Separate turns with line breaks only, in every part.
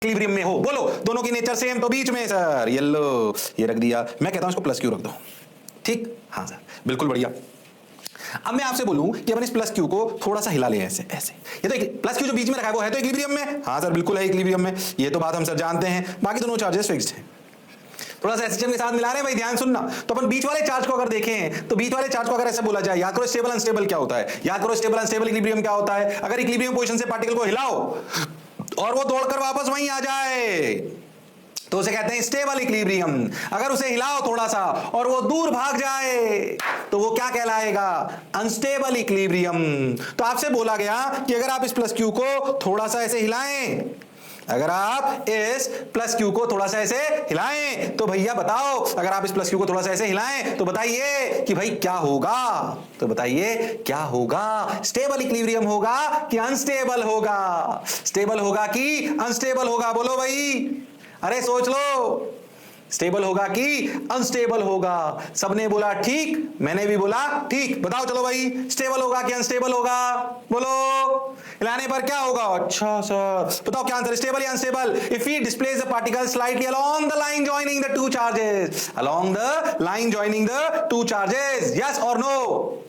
Equilibrium में हो। बोलो दोनों की नेचर सेम तो बीच में सर येलो, ये रख दिया। मैं कहता हूं इसको प्लस क्यू रख दो। ठीक, हाँ सर बिल्कुल बढ़िया। अब मैं आपसे बोलूं कि अपन इस प्लस क्यू को थोड़ा सा हिला लें ऐसे ऐसे, ये तो प्लस क्यू जो बीच में रखा है वो है तो इक्विलिब्रियम में। हाँ सर बिल्कुल है इक्विलिब्रियम में, ये तो बात हम सब जानते हैं। बाकी दोनों चार्जेस फिक्स्ड हैं। थोड़ा सा एसएचएम के साथ मिला रहे हैं भाई, ध्यान सुनना। तो अपन बीच वाले चार्ज को अगर देखें तो बीच वाले चार्ज को अगर ऐसे बोला जाए, याद करो स्टेबल अनस्टेबल क्या होता है, याद करो स्टेबल अनस्टेबल इक्विलिब्रियम क्या होता है। अगर इक्विलिब्रियम पोजीशन से पार्टिकल को हिलाओ और वो दौड़कर वापस वहीं आ जाए तो उसे कहते हैं स्टेबल इक्विलिब्रियम। अगर उसे हिलाओ थोड़ा सा और वो दूर भाग जाए तो वो क्या कहलाएगा, अनस्टेबल इक्विलिब्रियम। तो आपसे बोला गया कि अगर आप इस प्लस क्यू को थोड़ा सा ऐसे हिलाएं, अगर आप इस प्लस क्यू को थोड़ा सा ऐसे हिलाएं तो भैया बताओ, अगर आप इस प्लस क्यू को थोड़ा सा ऐसे हिलाएं तो बताइए कि भाई क्या होगा, तो बताइए क्या होगा, स्टेबल इक्विलिब्रियम होगा कि अनस्टेबल होगा, स्टेबल होगा कि अनस्टेबल होगा, बोलो भाई, अरे सोच लो, स्टेबल होगा कि अनस्टेबल होगा। सबने बोला ठीक, मैंने भी बोला ठीक। बताओ चलो भाई, स्टेबल होगा कि अनस्टेबल होगा, बोलो। हिलाने पर क्या होगा, अच्छा सर बताओ क्या आंसर, स्टेबल या unstable. If he displace the particle slightly along the line joining the two charges, along the line joining the two charges, yes और नो,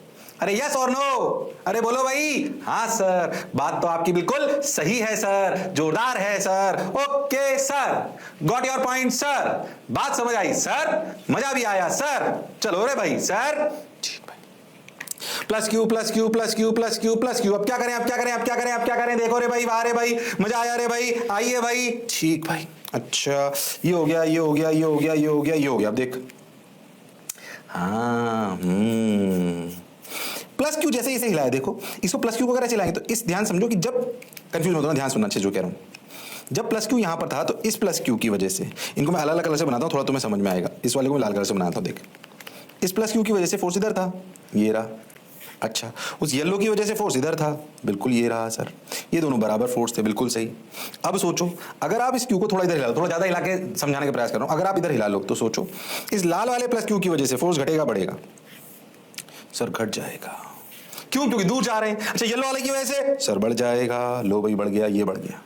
अरे यस और नो, अरे बोलो भाई, हाँ सर, बात तो आपकी बिल्कुल सही है सर, जोरदार है sir, okay sir, got your point sir, बात समझ आई सर, मजा भी आया सर, चलो रे भाई सर, ठीक भाई। Plus Q plus Q plus Q plus Q plus Q, अब क्या करें, अब क्या करें, अब क्या करें, अब क्या करें, देखो रे भाई, वाह रे भाई, मजा आया रे भाई, आइए भाई, ठीक भाई, अच्छा ये हो गया, ये हो गया, ये हो गया, ये हो गया, ये हो गया, अब देख, हाँ प्लस क्यू जैसे इसे हिलाया, देखो इसको प्लस क्यू को अगर ऐसे हिलाएंगे तो इस, ध्यान समझो कि जब कंफ्यूज मत होना, ध्यान सुनना अच्छे जो कह रहा हूं। जब प्लस क्यू यहां पर था तो इस प्लस क्यू की वजह से, इनको मैं अलग अलग कलर से बनाता हूं, थोड़ा तुम्हें समझ में आएगा। इस वाले को मैं लाल कलर से बनाता हूं, देख इस प्लस क्यू की वजह से फोर्स इधर था, ये रहा, अच्छा उस येलो की वजह से फोर्स इधर था, बिल्कुल ये रहा सर, ये दोनों बराबर फोर्स थे, बिल्कुल सही। अब सोचो अगर आप इस क्यू को थोड़ा इधर हिला लो, थोड़ा ज्यादा हिला के समझाने का प्रयास कर रहा हूं, अगर आप इधर हिला लो तो सोचो इस लाल वाले प्लस क्यू की वजह से फोर्स घटेगा बढ़ेगा, सर घट जाएगा, क्यों, क्योंकि दूर जा रहे हैं। अच्छा येलो वाले की वजह से सर बढ़ जाएगा, लो भाई बढ़ गया, ये बढ़ गया,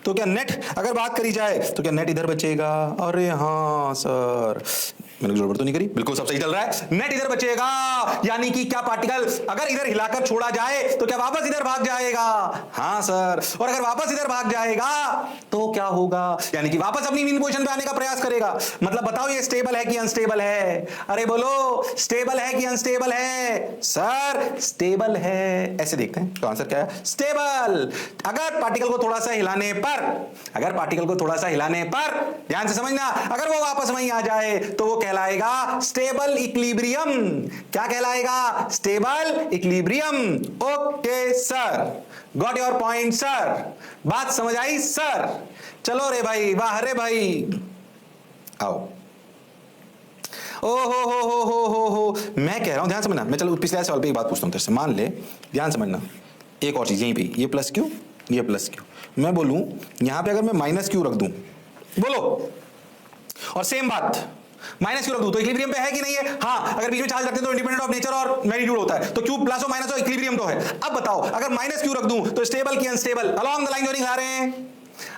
तो क्या नेट अगर बात करी जाए तो क्या नेट इधर बचेगा, अरे हाँ सर मैंने गड़बड़ तो नहीं करी, बिल्कुल सब सही चल रहा है, नेट इधर बचेगा, यानी कि क्या पार्टिकल अगर इधर हिलाकर छोड़ा जाए तो क्या वापस इधर भाग जाएगा, हाँ सर, और अगर वापस इधर भाग जाएगा तो क्या होगा, यानी कि वापस अपनी मीन पोजीशन पे आने का प्रयास करेगा। मतलब बताओ ये स्टेबल है कि अनस्टेबल है, अरे बोलो स्टेबल है कि अनस्टेबल है, सर स्टेबल है, ऐसे देखते हैं तो आंसर क्या है, स्टेबल। अगर पार्टिकल को थोड़ा सा हिलाने पर, अगर पार्टिकल को थोड़ा सा हिलाने पर, ध्यान से समझना, अगर वो वापस वहीं आ जाए तो वो कहलाएगा स्टेबल इक्विलिब्रियम, क्या कहलाएगा, stable equilibrium, okay sir, got your point sir, बात समझ आई सर, चलो रे भाई, वाह रे भाई, आओ, ओ हो, मैं कह रहा हूं ध्यान समझना, मैं चलो पिछले सवाल पे एक बात पूछता हूं तेरे से, मान ले, ध्यान समझना, एक और चीज यहीं पे, ये प्लस क्यू, ये प्लस क्यू, मैं बोलूं यहां पे अगर मैं माइनस क्यू रख दूं, बोलो, और सेम बात माइनस क्यू रख दूं तो इक्विलिब्रियम पे है कि नहीं है, हाँ, अगर बीच में चार्ज रखते हैं तो इंडिपेंडेंट ऑफ नेचर और मैग्नीट्यूड होता है, तो क्यू प्लस और माइनस और इक्विलिब्रियम तो है। अब बताओ अगर माइनस क्यू रख दूं तो स्टेबल की unstable, along the line joining ला रहे हैं,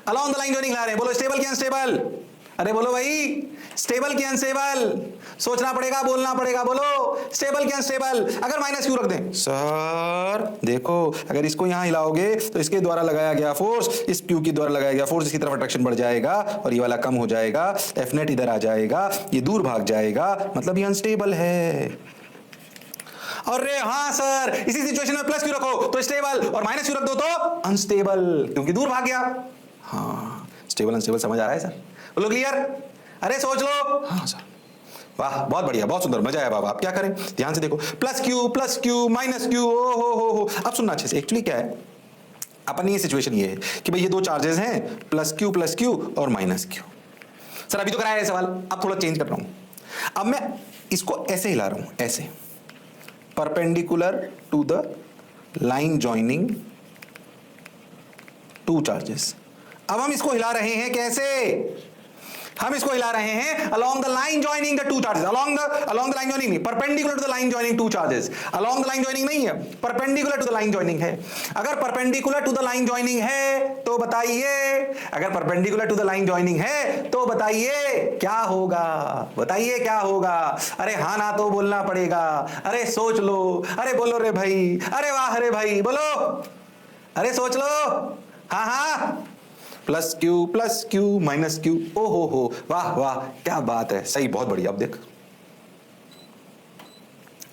अलोंग द लाइन जॉइनिंग ला रहे हैं, बोलो स्टेबल की अनस्टेबल, अरे बोलो भाई स्टेबल की अनस्टेबल, सोचना पड़ेगा, बोलना पड़ेगा, बोलो स्टेबल की अनस्टेबल। अगर माइनस क्यू रख दें सर, देखो अगर इसको यहां हिलाओगे तो इसके द्वारा लगाया गया फोर्स इस क्यू के द्वारा लगाया गया फोर्स, इसकी तरफ अट्रैक्शन बढ़ जाएगा और ये वाला कम हो जाएगा, एफ नेट इधर आ जाएगा, ये दूर भाग जाएगा, मतलब ये अनस्टेबल है। अरे हाँ सर, इसी सिचुएशन में प्लस क्यू रखो तो स्टेबल और माइनस क्यू रख दो तो अनस्टेबल, क्योंकि दूर भाग गया। हाँ स्टेबल अनस्टेबल समझ आ रहा है सर, बोलो क्लियर, अरे सोच लो, हाँ सर, वाह बहुत बढ़िया, बहुत सुंदर, मजा आया बाबा। आप क्या करें, ध्यान से देखो, प्लस क्यू माइनस क्यू, ओ हो, अब सुनना अच्छे से, एक्चुअली क्या है, अपनी ये सिचुएशन ये है कि भाई ये दो चार्जेस हैं, प्लस क्यू और माइनस क्यू। सर अभी तो कराया है सवाल, अब थोड़ा चेंज कर रहा हूं, अब मैं इसको ऐसे हिला रहा हूं, ऐसे perpendicular to the line joining two charges. अब हम इसको हिला रहे हैं कैसे, हम इसको हिला रहे हैं along the line joining the two charges, along the line joining नहीं, perpendicular to the line joining two charges, along the line joining नहीं है, perpendicular to the line joining है। अगर perpendicular to the line joining है तो बताइए, अगर perpendicular to the line joining है तो बताइए क्या होगा, बताइए क्या होगा। अरे हाँ ना तो बोलना पड़ेगा, अरे सोच लो, अरे बोलो रे भाई, अरे वाह रे भाई, बोलो, अरे सोच लो, हाँ हाँ, प्लस क्यू माइनस क्यू, ओ हो, वाह वाह, क्या बात है, सही, बहुत बढ़िया। अब देख,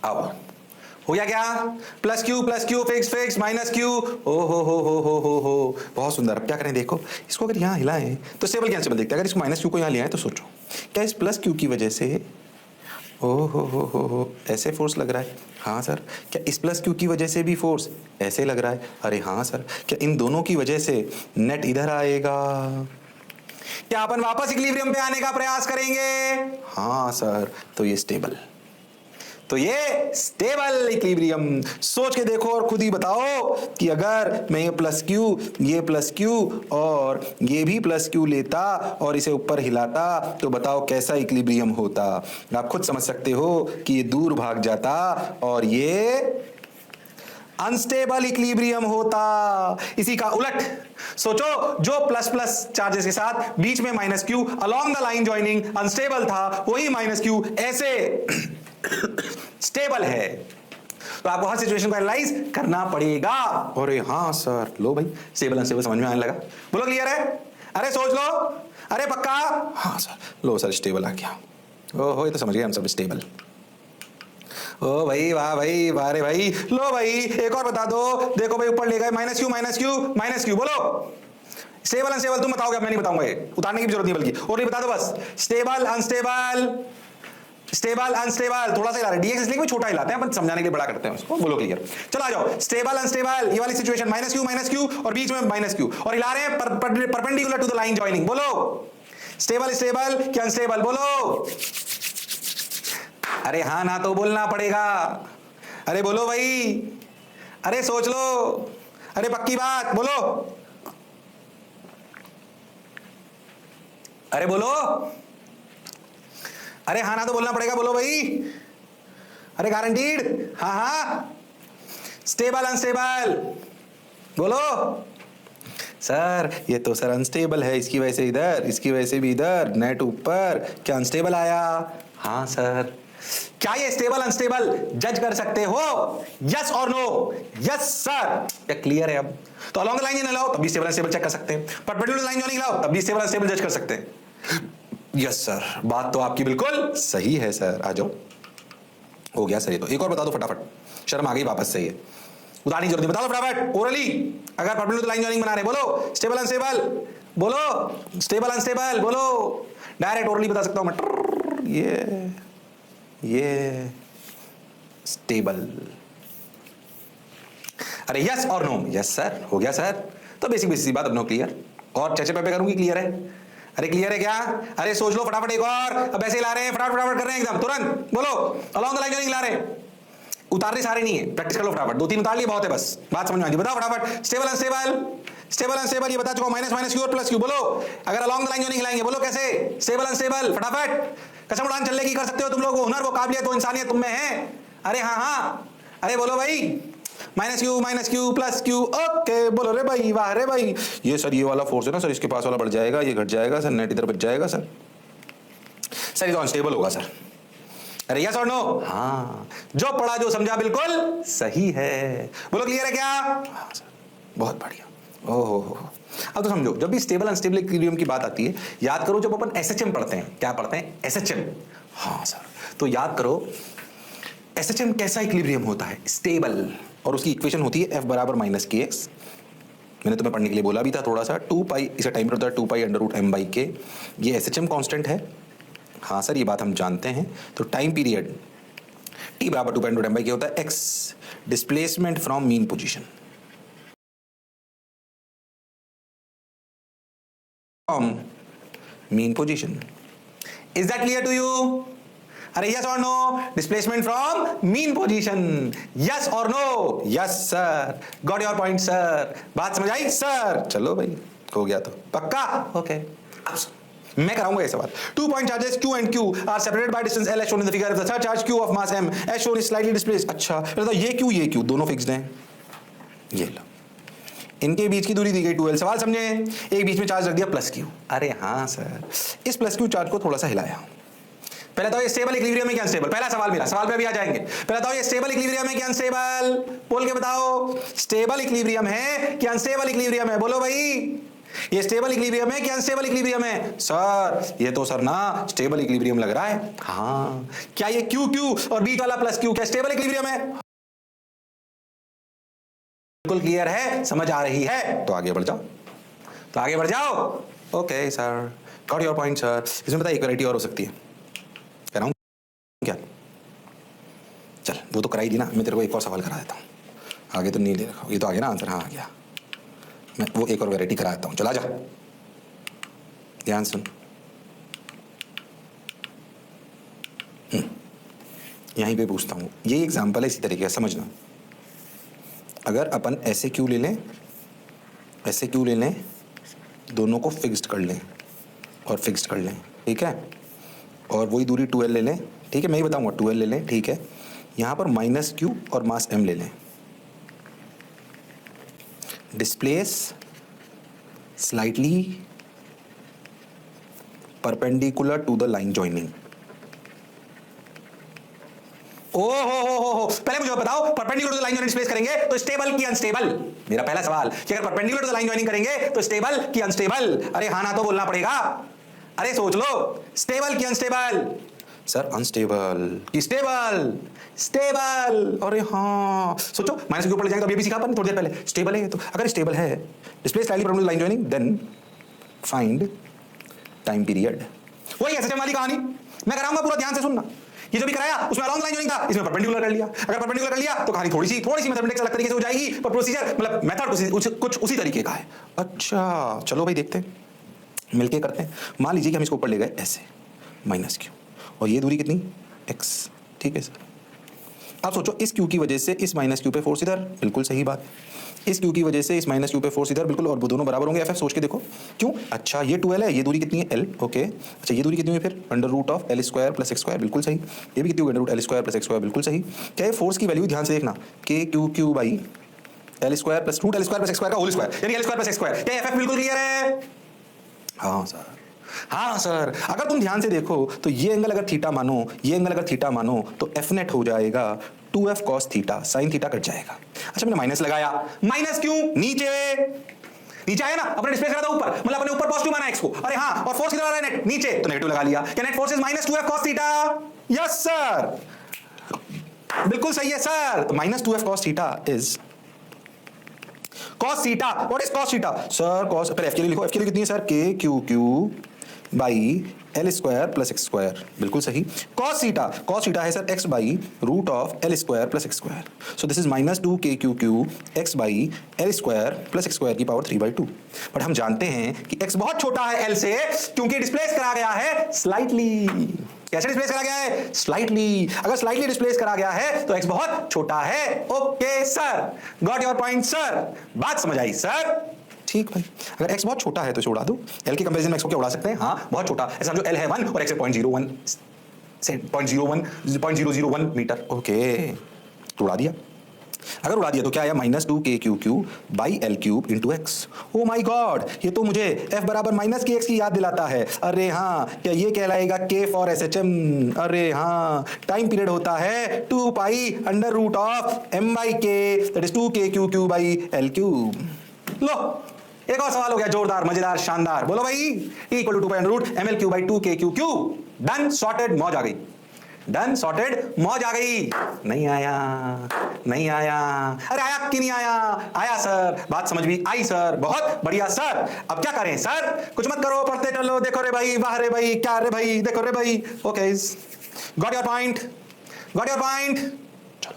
अब हो गया क्या, plus Q fix minus Q, ओ हो, बहुत सुंदर। अब क्या करें, देखो इसको अगर यहां हिलाएं तो स्टेबल क्या स्टेबल देखते हैं। अगर इसको माइनस क्यू को यहां ले आए तो सोचो क्या इस प्लस क्यू की वजह से, ओ हो, ऐसे फोर्स लग रहा है। हाँ सर। क्या इस प्लस क्यू की वजह से भी फोर्स ऐसे लग रहा है? अरे हाँ सर। क्या इन दोनों की वजह से नेट इधर आएगा? क्या अपन वापस इक्विलिब्रियम पे आने का प्रयास करेंगे? हाँ सर। तो ये स्टेबल, तो ये स्टेबल इक्विलिब्रियम। सोच के देखो और खुद ही बताओ कि अगर मैं ये प्लस क्यू और ये भी प्लस क्यू लेता और इसे ऊपर हिलाता तो बताओ कैसा इक्विलिब्रियम होता। आप खुद समझ सकते हो कि ये दूर भाग जाता और ये अनस्टेबल इक्विलिब्रियम होता। इसी का उलट सोचो, जो प्लस प्लस चार्जेस के साथ बीच में minus Q along the line joining unstable था, वही माइनस क्यू ऐसे स्टेबल है। तो आपको हर सिचुएशन को एनालाइज करना पड़ेगा। अरे हाँ सर, लो भाई, स्टेबल अनस्टेबल समझ में आने लगा, बोलो क्लियर है? अरे सोच लो, अरे पक्का? हाँ सर। लो सर, स्टेबल आ गया। ओहो, ये तो समझ गए हम सब, स्टेबल। ओ भाई, वाह भाई, वाह रे भाई। लो भाई, एक और बता दो। देखो भाई, ऊपर ले गए माइनस क्यू, बोलो स्टेबल अनस्टेबल तुम बताओगे, मैं नहीं बताऊंगा, ये उतारने की भी जरूरत नहीं, बल्कि और नहीं बता दो बस। स्टेबल अनस्टेबल, स्टेबल अनस्टेबल, थोड़ा सा हिला रहे, डीएक्स इसलिए छोटा हिलाते हैं अपन, समझाने के लिए बड़ा करते हैं उसको। बोलो क्लियर, चलो आ जाओ। स्टेबल अनस्टेबल, ये वाली सिचुएशन, माइनस क्यू और बीच में माइनस क्यू और हिला रहे हैं perpendicular to the line joining. बोलो स्टेबल स्टेबल क्या अनस्टेबल, बोलो। अरे हाँ ना तो बोलना पड़ेगा, अरे बोलो भाई, अरे सोच लो, अरे पक्की बात, बोलो, अरे बोलो, अरे हाँ ना तो बोलना पड़ेगा, बोलो भाई, अरे गारंटीड, हाँ हाँ। स्टेबल अनस्टेबल, बोलो। सर ये तो सर अनस्टेबल है, इसकी वजह से इधर, इसकी वजह से भी इधर, नेट ऊपर, क्या अनस्टेबल आया? हाँ सर। क्या ये स्टेबल अनस्टेबल जज कर सकते हो? यस और नो? Yes sir. क्या क्लियर है? अब तो अलोंग द लाइन नहीं लाओ तब भी स्टेबल अनस्टेबल चेक कर सकते हैं, परपेंडिकुलर लाइन नहीं लाओ तब भी स्टेबल अनस्टेबल जज कर सकते हैं। यस सर, बात तो आपकी बिल्कुल सही है सर। आ जाओ, हो गया सर। ये तो एक और बता दो फटाफट, शर्म आ गई वापस से, ये उतारने की जरूरत नहीं, बता दो फटाफट ओरली। अगर परपेंडिकुलर लाइन जॉइनिंग बना रहे, बोलो स्टेबल अनस्टेबल, बोलो स्टेबल अनस्टेबल, बोलो। डायरेक्ट ओरली बता सकता हूं मैं, ये स्टेबल। अरे यस और नो? Yes sir. हो गया सर। तो बेसिक बात अब नो क्लियर, और चेचे पे करूंगी, क्लियर है? अरे क्लियर है क्या? अरे सोच लो फटाफट एक और। अब ऐसे ला रहे हैं, फटाफट कर रहे हैं एकदम तुरंत, बोलो अलोंग द लाइन जॉइनिंग ला रहे हैं। उतारने सारे नहीं है, प्रैक्टिस कर लो फटाफट, 2-3 उतार लिए बहुत है, बस बात समझ में आ गई। बताओ फटाफट, स्टेबल अनस्टेबल ये बता चुका हूं, माइनस क्यू और प्लस क्यू, बोलो। अगर अलोंग द लाइन जॉइनिंग हिलाएंगे, बोलो कैसे? स्टेबल अनस्टेबल, फटाफट। कसम उड़ान चलने की कर सकते हो तुम लोग, वो हुनर, वो काबिलियत, वो इंसानियत तुम में है। अरे हाँ हाँ, अरे बोलो भाई, minus Q plus Q, okay, बोलो रे भाई, वाह रे भाई। ये सर ये वाला फोर्स है ना सर, इसके पास वाला बढ़ जाएगा, ये घट जाएगा सर, नेट इधर बच जाएगा सर। सर ये तो अनस्टेबल होगा सर। अरे यस और नो? हाँ, जो पढ़ा जो समझा बिल्कुल सही है। बोलो क्लियर है क्या? हाँ सर, बहुत बढ़िया। ओहो, अब तो समझो, जब भी स्टेबल अनस्टेबल इक्विलिब्रियम की बात आती है, याद करो जब अपन एसएचएम पढ़ते हैं, क्या पढ़ते हैं? एसएचएम। हाँ सर, तो याद करो एसएचएम कैसा इक्विलिब्रियम होता है? स्टेबल। और उसकी इक्वेशन होती है F बराबर माइनस के एक्स। मैंने तुम्हें पढ़ने के लिए बोला भी था थोड़ा सा, 2 पाई, इसे टाइम पर होता है 2 pi under root m by K. ये एसएचएम कांस्टेंट है। हाँ सर, ये बात हम जानते हैं। तो टाइम पीरियड t बराबर 2 pi under root m by K होता है x, displacement from mean position, mean position. Is that clear to you? अरे yes or no? Displacement from mean position. Yes or no? Yes sir. Got your point sir. बात समझ आई sir? चलो भाई, हो गया तो पक्का? ओके। मैं कराऊंगा ये सवाल। 2 point charges Q and Q are separated by distance L as shown in the figure. The third charge Q of mass M as shown is slightly displaced. अच्छा तो ये Q दोनों फिक्स्ड हैं। ये लो, इनके बीच की दूरी दी गई 2L। सवाल समझे? एक बीच में चार्ज रख दिया प्लस Q। अरे हाँ सर, इस प्लस Q चार्ज को थोड़ा सा हिलाया। पहले तो ये स्टेबल इक्विलिब्रियम है कि अनस्टेबल? पहला सवाल मेरा, सवाल पे अभी आ जाएंगे। पहले तो ये स्टेबल इक्विलिब्रियम है कि अनस्टेबल? बोल के बताओ, स्टेबल इक्विलिब्रियम है कि अनस्टेबल इक्विलिब्रियम है? बोलो भाई, ये स्टेबल इक्विलिब्रियम है कि अनस्टेबल इक्विलिब्रियम है? सर ये तो सर ना स्टेबल इक्विलिब्रियम लग रहा है। हाँ, क्या ये क्यू क्यू और बीच वाला प्लस क्यू क्या स्टेबल इक्विलिब्रियम है? बिल्कुल क्लियर है, समझ आ रही है? तो आगे बढ़ जाओ, तो आगे बढ़ जाओ। Okay sir, got your point sir. इसमें पता है एक वैरायटी और हो सकती है, कह रहा हूं क्या? चल वो तो कराई दी ना, मैं तेरे को एक और सवाल करा देता हूँ। आगे तो नहीं ले रखा, ये तो आ गया ना आंसर। हाँ आ गया, मैं वो एक और वैरायटी करा देता हूँ। चला जा, ध्यान सुन। यहीं पे पूछता हूँ, ये एग्जाम्पल है इसी तरीके का, समझना। अगर अपन ऐसे क्यू ले लें, ऐसे क्यू ले लें, दोनों को फिक्स्ड कर लें और फिक्स्ड कर लें, ठीक है? और वही दूरी 2L ले लें, ठीक है? मैं ही बताऊँगा, 2L ले लें, ठीक है? यहाँ पर माइनस Q और मास M ले लें। Displace slightly perpendicular to the line joining. ओ हो, पहले मुझे बताओ, perpendicular to the line joining displace करेंगे तो स्टेबल की अनस्टेबल? मेरा पहला सवाल कि अगर perpendicular to the line joining करेंगे तो स्टेबल की अनस्टेबल? अरे हाँ ना तो बोलना पड़ेगा। अरे सोच लो, स्टेबल की अनस्टेबल? सर अनस्टेबल की स्टेबल? स्टेबल। अरे हाँ सोचो, माइनस के ऊपर ले जाएंगे तो अभी सीखा अपन थोड़ी देर पहले। स्टेबल है तो, अगर स्टेबल है, displace slightly perpendicular line joining, then find time period. वही एसएचएम वाली कहानी मैं कराऊंगा, पूरा ध्यान से सुनना। ये जो भी कराया उसमें अलॉन्ग लाइन जॉइनिंग था, इसमें परपेंडिकुलर कर लिया। अगर परपेंडिकुलर कर लिया तो कहानी थोड़ी सी मैथमेटिक्स अलग तरीके से हो जाएगी, पर प्रोसीजर मतलब मेथड कुछ उसी तरीके का है। अच्छा चलो भाई देखते हैं, मिलके करते हैं। मान लीजिए कि हम इसको ऊपर ले गए ऐसे, माइनस क्यू, और ये दूरी कितनी? x, ठीक है सर। अब सोचो, इस क्यू की वजह से इस माइनस क्यू पे फोर्स इधर, बिल्कुल सही बात। इस क्यू की वजह से इस माइनस क्यू पे फोर्स इधर, बिल्कुल, और वो दोनों बराबर होंगे। एफ सोच के देखो, क्यों? अच्छा ये 2L है, ये दूरी कितनी है? L, okay. अच्छा ये दूरी कितनी हुई फिर? Under root of L square plus x square, बिल्कुल सही। ये भी कितनी हुई? Under root L square plus x square, बिल्कुल सही। क्या ये फोर्स की वैल्यू ध्यान से देखना, K Q Q by L square plus root L square plus x square का होल स्क्वायर, यानी L square plus x square. क्या एफ बिल्कुल क्लियर है? हाँ सर, हाँ सर। अगर तुम ध्यान से देखो तो ये एंगल अगर थीटा मानो, ये एंगल अगर थीटा मानो, तो एफ नेट हो जाएगा 2f cos theta, sine theta cut जाएगा। अच्छा मैंने माइनस लगाया, माइनस क्यों? नीचे आया ना, अपने डिस्प्लेस करा था ऊपर, मतलब अपने ऊपर पॉजिटिव माना x को। अरे हाँ, और फोर्स किधर आ रहा है? नेट नीचे, तो नेगेटिव लगा लिया। क्या net force is minus 2f cos theta? Yes sir, बिल्कुल सही है सर। तो minus 2f cos theta is cos theta. What is cos theta? Sir cos, पहले f के लिए लिखो, f के लिए कितनी है sir? k Q Q by L square plus x square, बिल्कुल सही। cos थीटा है sir x by root of L square plus x square. So this is minus 2k Q Q x by L square plus x square की power 3/2। But हम जानते हैं कि x बहुत छोटा है L से, क्योंकि डिस्प्लेस करा गया है स्लाइटली। कैसे डिस्प्लेस करा गया है? स्लाइटली। अगर स्लाइटली डिस्प्लेस करा गया है तो x बहुत छोटा है। Okay sir, got your point sir, बात समझ आई सर? ठीक भाई, अगर x बहुत छोटा है तो इसे उड़ा दो। L के कंपैरिजन में x को क्या उड़ा सकते हैं? हाँ बहुत छोटा, ऐसा समझो L है 1 और x है 0.01 से 0.001 मीटर। ओके, तो उड़ा दिया। अगर उड़ा दिया तो क्या आया? Minus 2k Q Q by L cube into x. Oh my god, ये तो मुझे f बराबर माइनस के एक्स की याद दिलाता है। अरे हाँ, क्या ये कहलाएगा k फॉर SHM? अरे हाँ, टाइम पीरियड होता है 2 pi under root of m by k, that is 2k Q Q by L cube. लो एक और सवाल हो गया, जोरदार, मजेदार, शानदार। बोलो भाई, equal to 2 pi under root ml Q by 2k Q Q. Done, sorted, मौज आ गई। डन, सॉर्टेड, मौज आ गई। नहीं आया, नहीं आया। अरे आया कि नहीं आया? आया सर, बात समझ में आई सर, बहुत बढ़िया सर। अब क्या करें सर? कुछ मत करो, पढ़ते चलो। देखो रे भाई, वाह रे भाई, क्या रे भाई, देखो रे भाई। Okay, got your point, got your point. चलो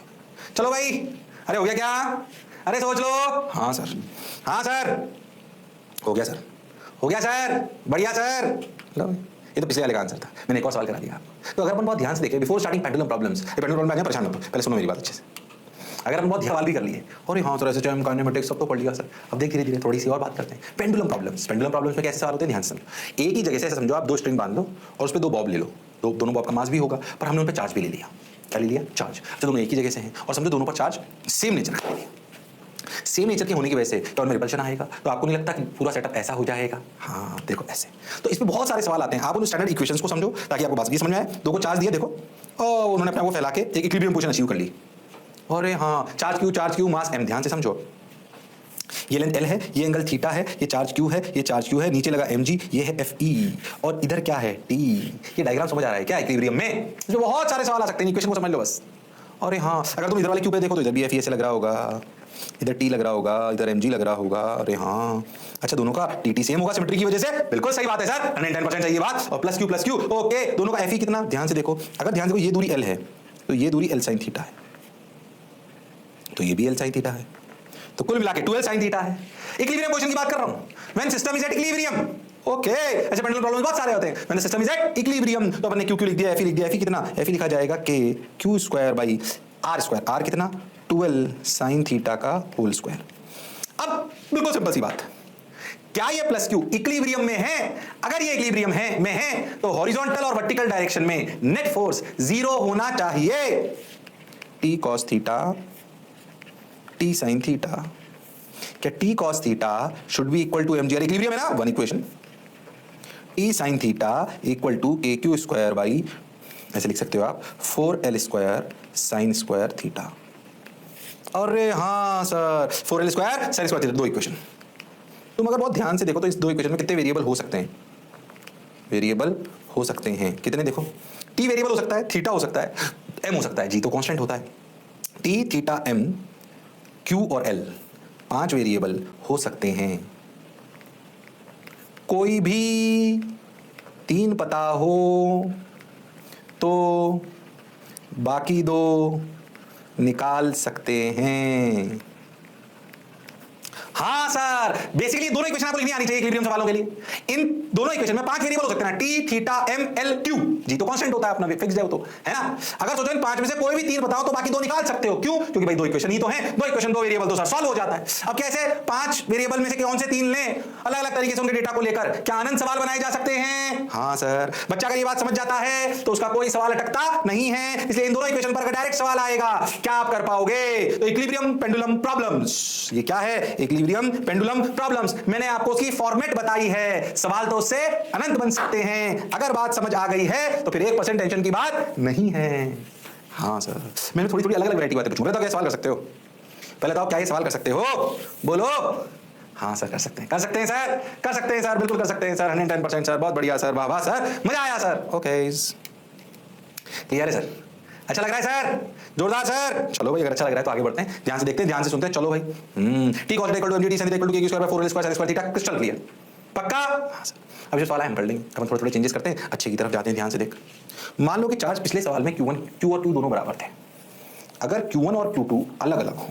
चलो भाई, अरे हो गया क्या? अरे सोच लो। हाँ सर, हाँ सर, हो गया सर, हो गया सर, बढ़िया सर। लो, ये तो पिछले वाले का आंसर था, मैंने एक और सवाल करा दिया आपको। तो अगर अपन बहुत ध्यान से देखें, बिफोर स्टार्टिंग पेंडुलम प्रॉब्लम्स, ये पेंडुलम प्रॉब्लम आ जाए परेशान मत हो, पहले सुनो मेरी बात अच्छे से। अगर हम बहुत सवाल भी कर लिए और हाँ सर एसएचएम काइनेमेटिक्स सब तो पढ़ लिया सर, अब देख धीरे धीरे थोड़ी सी और बात करते हैं। पेंडुलम प्रॉब्लम्स में कैसे सवाल होते हैं ध्यान से समझो। एक ही जगह से ऐसे समझो आप दो स्ट्रिंग बांध लो और उस पर दो बॉब ले लो, तो दोनों बॉब का मास भी होगा पर हमने उन पर चार्ज भी ले लिया। क्या ले लिया? चार्ज। अच्छा दोनों एक ही जगह से हैं और समझो दोनों पर चार्ज सेम नेचर का ले लिया। सेम नेचर के होने की वजह से टर्न में रिपल्शन आएगा, तो आपको नहीं लगता कि पूरा सेटअप ऐसा हो जाएगा? हाँ देखो ऐसे। तो इसमें बहुत सारे सवाल आते हैं, आप उन स्टैंडर्ड इक्वेशंस को समझो ताकि आपको बात ये समझ में आए। दो को चार्ज दिया देखो और उन्होंने अपने आप को फैला के एक इक्विलिब्रियम पोजीशन अचीव कर ली। अरे हाँ चार्ज क्यू मास m, ध्यान से समझो। ये लेंथ L है, ये एंगल थीटा है, ये चार्ज Q है, ये चार्ज Q है, नीचे लगा mg, ये है Fe और इधर क्या है T। ये डायग्राम समझ आ रहा है क्या इक्विलिब्रियम में? जो बहुत सारे सवाल आ सकते हैं, इक्वेशन को समझ लो बस। अरे हाँ अगर तुम इधर वाले Q पे देखो तो इधर भी Fe ऐसे लग रहा होगा, इधर T लग रहा होगा, इधर mg लग रहा होगा। अरे हाँ अच्छा दोनों का tt सेम होगा सिमेट्री की वजह से। बिल्कुल सही बात है सर, 110% सही बात। और प्लस Q ओके, दोनों का Fe कितना ध्यान से देखो। अगर ध्यान से देखो ये दूरी L है तो ये दूरी L sin थीटा है, तो ये भी L sin थीटा है, तो कुल मिला के 2L sin थीटा है। इक्विलिब्रियम पोजीशन की बात कर रहा हूं, when system is at equilibrium. Okay ऐसे पेंडुलम प्रॉब्लम्स बहुत सारे होते हैं। When system is at equilibrium तो अपने Q लिख दिया, Fe लिख दिया। Fe कितना? Fe लिखा जाएगा K Q square by R square. R कितना? 2L sin थीटा का होल स्क्वायर। अब बिल्कुल सिंपल सी बात, क्या ये प्लस Q इक्विलिब्रियम में है? अगर ये इक्विलिब्रियम में है तो हॉरिजॉन्टल और वर्टिकल डायरेक्शन में नेट फोर्स 0 होना चाहिए। T cos theta T sin theta, क्या T cos theta should be equal to mg? Equilibrium है ना, one equation. T sin theta equal to KQ square by, ऐसे लिख सकते हो आप, 4L square sine square theta. अरे हाँ sir 4L square sine square theta, दो इक्वेशन। तुम अगर बहुत ध्यान से देखो तो इस दो इक्वेशन में कितने वेरिएबल हो सकते हैं? वेरिएबल हो सकते हैं कितने? देखो T वेरिएबल हो सकता है, थीटा हो सकता है, M हो सकता है, G तो कांस्टेंट होता है। T थीटा M Q और L 5 वेरिएबल हो सकते हैं। कोई भी 3 पता हो तो बाकी 2 निकाल सकते हैं। हाँ सर बेसिकली दोनों इक्वेशन आपको लिखनी आनी चाहिए इक्विलिब्रियम सवालों के लिए। इन दोनों इक्वेशन में 5 वेरिएबल हो सकते हैं, T theta M L Q। जी तो कांस्टेंट होता है अपना, फिक्स्ड है वो तो, है ना। अगर सोचो इन 5 में से कोई भी 3 बताओ तो बाकी 2 निकाल सकते हो। क्यों? क्योंकि भाई 2 इक्वेशन ही तो हैं, 2 इक्वेशन 2 वेरिएबल तो सर सॉल्व हो जाता है। अब कैसे 5 वेरिएबल में से कौन से 3 लें अलग अलग तरीके से उनके डेटा को लेकर? क्या अनंत सवाल बनाए जा सकते हैं? हाँ सर। बच्चा अगर ये बात समझ जाता है तो उसका कोई सवाल अटकता नहीं है। इसलिए इन दोनों इक्वेशन पर डायरेक्ट सवाल आएगा, क्या आप कर पाओगे? तो इक्विलिब्रियम पेंडुलम प्रॉब्लम्स, ये क्या है? Equilibrium pendulum problems. मैंने आपको उसकी फॉर्मेट बताई है, सवाल तो उससे अनंत बन सकते हैं। अगर बात समझ आ गई है तो फिर 1% टेंशन की बात नहीं है। हाँ सर मैंने थोड़ी थोड़ी अलग अलग वैरायटी बातें पूछूंगा, तो क्या सवाल कर सकते हो? पहले तो क्या ये सवाल कर सकते हो? बोलो। हाँ सर कर सकते हैं, कर सकते हैं सर, कर सकते हैं सर, बिल्कुल कर सकते हैं सर, 110% सर, बहुत बढ़िया सर, वाह वाह सर, मजा आया सर। ओके क्लियर है सर? अच्छा लग रहा है सर? जोरदार सर। चलो भाई अगर अच्छा लग रहा है तो आगे बढ़ते हैं, ध्यान से देखते हैं, ध्यान से सुनते हैं। चलो भाई T cos equal to mg T sin equal to KQ square by 4L square sin square theta, crystal clear? पक्का? हाँ सर। अब जो सवाल है हम कर लेंगे, अब थोड़े थोड़े चेंजेस करते हैं, अच्छे की तरफ जाते हैं। ध्यान से देख, मान लो कि चार्ज पिछले सवाल में Q और Q दोनों बराबर थे। अगर Q1 और Q2 अलग अलग हो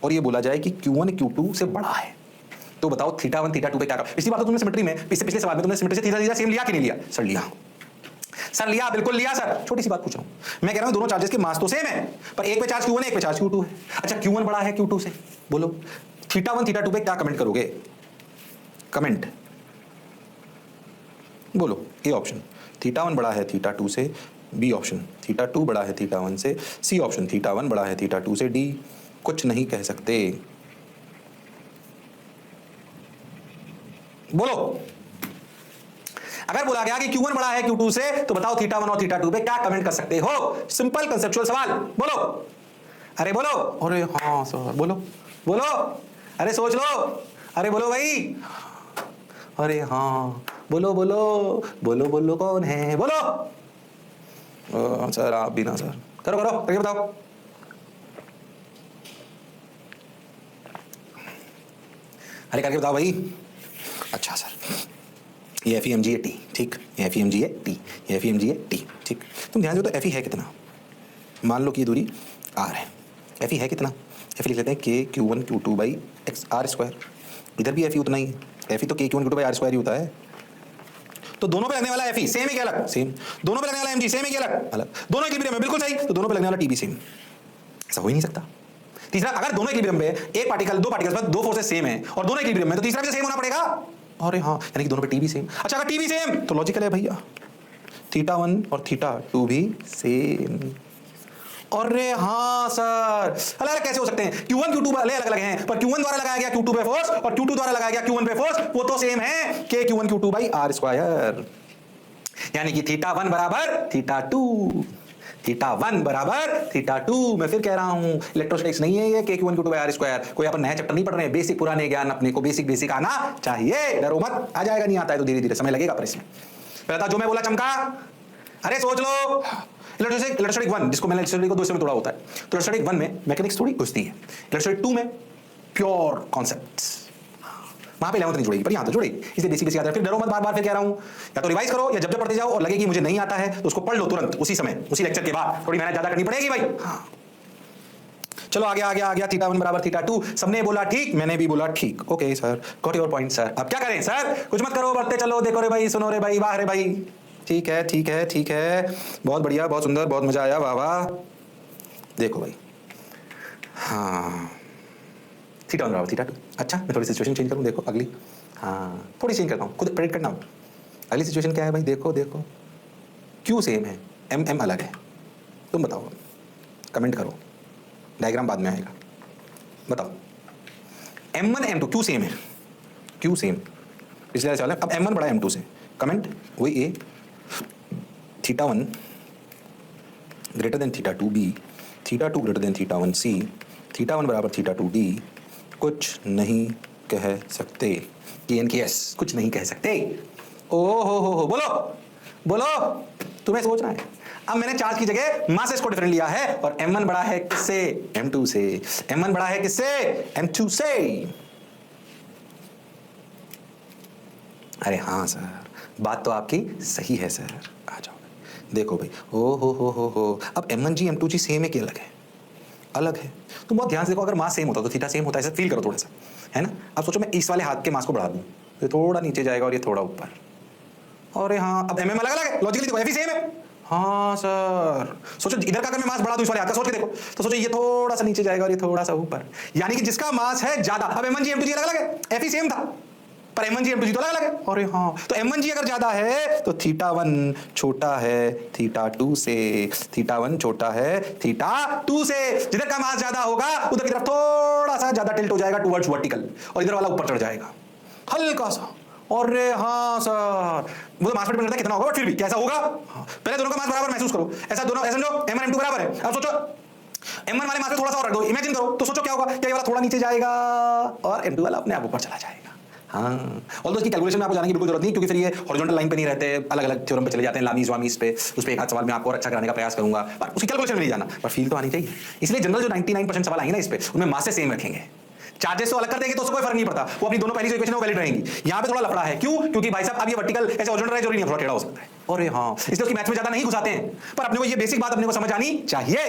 और ये बोला जाए कि Q1 Q2 से बड़ा है, तो बताओ थीटा 1 थीटा 2 पे क्या कर? पिछली बार तो तुमने सिमेट्री में, पिछले सवाल में तुमने सिमेट्री से थीटा सेम लिया कि नहीं लिया? सर लिया। सर लिया, बिल्कुल लिया सर। छोटी सी बात पूछ रहा हूं, मैं कह रहा हूं दोनों चार्जेस के मास तो सेम है, पर एक पे चार्ज Q1 है, एक पे चार्ज Q2 है। अच्छा Q1 बड़ा है Q2 से, बोलो थीटा 1 थीटा 2 पे क्या कमेंट करोगे? कमेंट बोलो। ए ऑप्शन थीटा 1 बड़ा है थीटा 2 से, बी ऑप्शन थीटा 2 बड़ा है थीटा 1 से, सी ऑप्शन थीटा 1 बड़ा है थीटा 2 से, डी कुछ नहीं कह सकते। बोलो। अगर बोला गया कि Q1 बड़ा है Q2 से तो बताओ थीटा 1 और थीटा 2 पे क्या कमेंट कर सकते हो? सिंपल कंसेप्चुअल सवाल, बोलो। अरे बोलो। अरे हाँ सर बोलो, बोलो। अरे सोच लो, अरे बोलो भाई। अरे हाँ बोलो बोलो बोलो बोलो, कौन है? बोलो। सर आप भी ना सर, करो करो करके बताओ। अरे करके बताओ भाई। अच्छा सर ये FEMG है T, ठीक, ये FEMG है T, ये FEMG है T, ठीक। तुम ध्यान दो तो FE है कितना? मान लो कि ये दूरी R है, FE है कितना? FE लिख लेते हैं K Q1 Q2 by R square. इधर भी FE उतना ही है, FE तो K Q1 Q2 by R square ही होता है। तो दोनों पे लगने वाला FE सेम है कि अलग? सेम। दोनों पे लगने वाला mg सेम है कि अलग? अलग। दोनों इक्विलिब्रियम है, बिल्कुल सही, तो दोनों पे लगने वाला T भी सेम। ऐसा हो ही नहीं सकता। तीसरा, अगर दोनों इक्विलिब्रियम पे एक पार्टिकल, दो पार्टिकल्स पर दो फोर्सेस सेम है और दोनों इक्विलिब्रियम में, तो तीसरा भी सेम होना पड़ेगा। अरे हाँ, यानी कि दोनों पे टी भी सेम। अच्छा, अगर टी भी सेम तो लॉजिकल है भैया, θ1 और θ2 भी सेम। अरे हाँ सर, अलग अलग कैसे हो सकते हैं? Q1 Q2 अलग अलग हैं, पर Q1 द्वारा लगाया गया Q2 पे फोर्स और Q2 द्वारा लगाया गया Q1 पे फोर्स वो तो सेम है, K Q1 Q2 by R square. यानी कि θ1 बराबर θ2, θ1 बराबर θ2। मैं फिर कह रहा हूं, इलेक्ट्रोस्टैटिक्स नहीं है ये K Q1 Q2 by R square. कोई अपन नया चैप्टर नहीं पढ़ रहे हैं, बेसिक पुराने ज्ञान अपने को बेसिक आना चाहिए। डरो मत, आ जाएगा, नहीं आता है तो धीरे धीरे समय लगेगा, पर इसमें पहला जो मैं बोला चमका। अरे सोच लो, इलेक्ट्रोस्टैटिक 1, जिसको मैंने इलेक्ट्रोस्टैटिक को दो हिस्से में तोड़ा होता है, तो इलेक्ट्रोस्टैटिक 1 में मैकेनिक्स थोड़ी घुसती है, इलेक्ट्रोस्टैटिक 2 में प्योर कॉन्सेप्ट्स, वहां पे 11th नहीं जुड़ेगी, पर यहां तो जुड़ेगी, इसलिए बेसिक याद है। फिर डरो मत, बार बार फिर कह रहा हूं, या तो रिवाइज करो या जब पढ़ते जाओ और लगे कि मुझे नहीं आता है तो उसको पढ़ लो तुरंत उसी समय, उसी लेक्चर के बाद, थोड़ी मेहनत ज्यादा करनी पड़ेगी भाई। हाँ, चलो आ गया θ1 बराबर θ2। सबने बोला ठीक, मैंने भी बोला ठीक। Okay sir, got your point sir. अब क्या करें सर? कुछ मत करो, बढ़ते चलो, देखो रे भाई, सुनो रे भाई, वाह रे भाई, ठीक है, बहुत बढ़िया, बहुत सुंदर, बहुत मजा आया, वाह वाह। देखो भाई, हाँ, θ1 बराबर θ2। अच्छा, मैं थोड़ी सिचुएशन चेंज करूं, देखो अगली, हाँ थोड़ी चेंज करता हूं, खुद प्रेडिक्ट करना। अगली सिचुएशन क्या है भाई? देखो क्यू सेम है, एम अलग है, तुम बताओ, कमेंट करो, डायग्राम बाद में आएगा, बताओ। M1 M2 क्यू सेम है, क्यू सेम पिछले वाले, अब M1 बड़ा M2 से, कमेंट वही A, θ1 greater than θ2 B, θ2 greater than θ1 C, θ1 बराबर θ2 D, कुछ नहीं कह सकते, KNKS, कुछ नहीं कह सकते। ओ हो, बोलो, तुम्हें सोचना है। अब मैंने चार्ज की जगह मासेस को डिफरेंट लिया है और M1 बड़ा है किससे? M2 से। M1 बड़ा है किससे? M2 से। अरे हाँ सर, बात तो आपकी सही है सर, आ जाओ। देखो भाई, ओ हो, अब M1G M2G सेम है कि अलग है? अलग है। तुम बहुत ध्यान से देखो, अगर मास सेम होता तो थीटा सेम होता है, ऐसा फील करो थोड़ा सा, है ना? अब सोचो मैं इस वाले हाथ के मास को बढ़ा दूं, ये थोड़ा नीचे जाएगा और ये थोड़ा ऊपर। अरे हाँ, अब MM अलग अलग है, लॉजिकली देखो FE सेम है। हाँ सर, सोचो इधर का अगर मैं मास बढ़ा दूं इस वाले हाथ का, सोच के देखो, तो सोचो ये थोड़ा सा नीचे जाएगा और ये थोड़ा सा ऊपर, यानी कि जिसका मास है ज्यादा। अब M1G M2G अलग अलग है, FE सेम था पर M1G M2G तो अलग अलग है। अरे हाँ, तो M1G अगर ज्यादा है तो θ1 छोटा है θ2 से, θ1 छोटा है θ2 से। जिधर का मास ज्यादा होगा उधर की तरफ थोड़ा सा ज्यादा टिल्ट हो जाएगा टुवर्ड्स वर्टिकल, और इधर वाला ऊपर चढ़ जाएगा हल्का सा। अरे हाँ सर, वो तो मास पर डिपेंड करता है कितना होगा, बट फिर भी कैसा होगा? हाँ। पहले दोनों का मास बराबर महसूस करो, ऐसा दोनों, ऐसा जो M1 M2 बराबर है। अब सोचो M1 वाले मास पे थोड़ा सा और रख दो, इमेजिन करो, तो सोचो क्या होगा? क्या ये वाला थोड़ा नीचे जाएगा और M2 वाला अपने आप ऊपर चला जाएगा। हाँ, ऑल्दो इसकी कैलकुलेशन में आपको जाने की बिल्कुल जरूरत नहीं, क्योंकि फिर ये हॉरिजॉन्टल लाइन पे नहीं रहते, अलग अलग थ्योरम पे चले जाते हैं, लामीज वामीज पे। उस पे एक आध सवाल में आपको और अच्छा कराने का प्रयास करूंगा, पर उसकी कैलकुलेशन में नहीं जाना, पर फील तो आनी चाहिए। इसलिए जनरल जो 99% सवाल आएंगे ना इस पे, उनमें मास से सेम रखेंगे, चार्जेस तो अलग कर देंगे तो उसको कोई फर्क नहीं पड़ता, वो अपनी दोनों पहली जो इक्वेशन है वो वैलिड रहेंगी। यहाँ पे थोड़ा लफड़ा है, क्यों? क्योंकि भाई साहब अब ये वर्टिकल ऐसे हॉरिजॉन्टल है, जरूरी नहीं, थोड़ा टेढ़ा हो सकता है। अरे हाँ, इसलिए उसकी मैथ्स में ज्यादा नहीं घुसाते हैं, पर अपने को ये बेसिक बात अपने को समझ आनी चाहिए।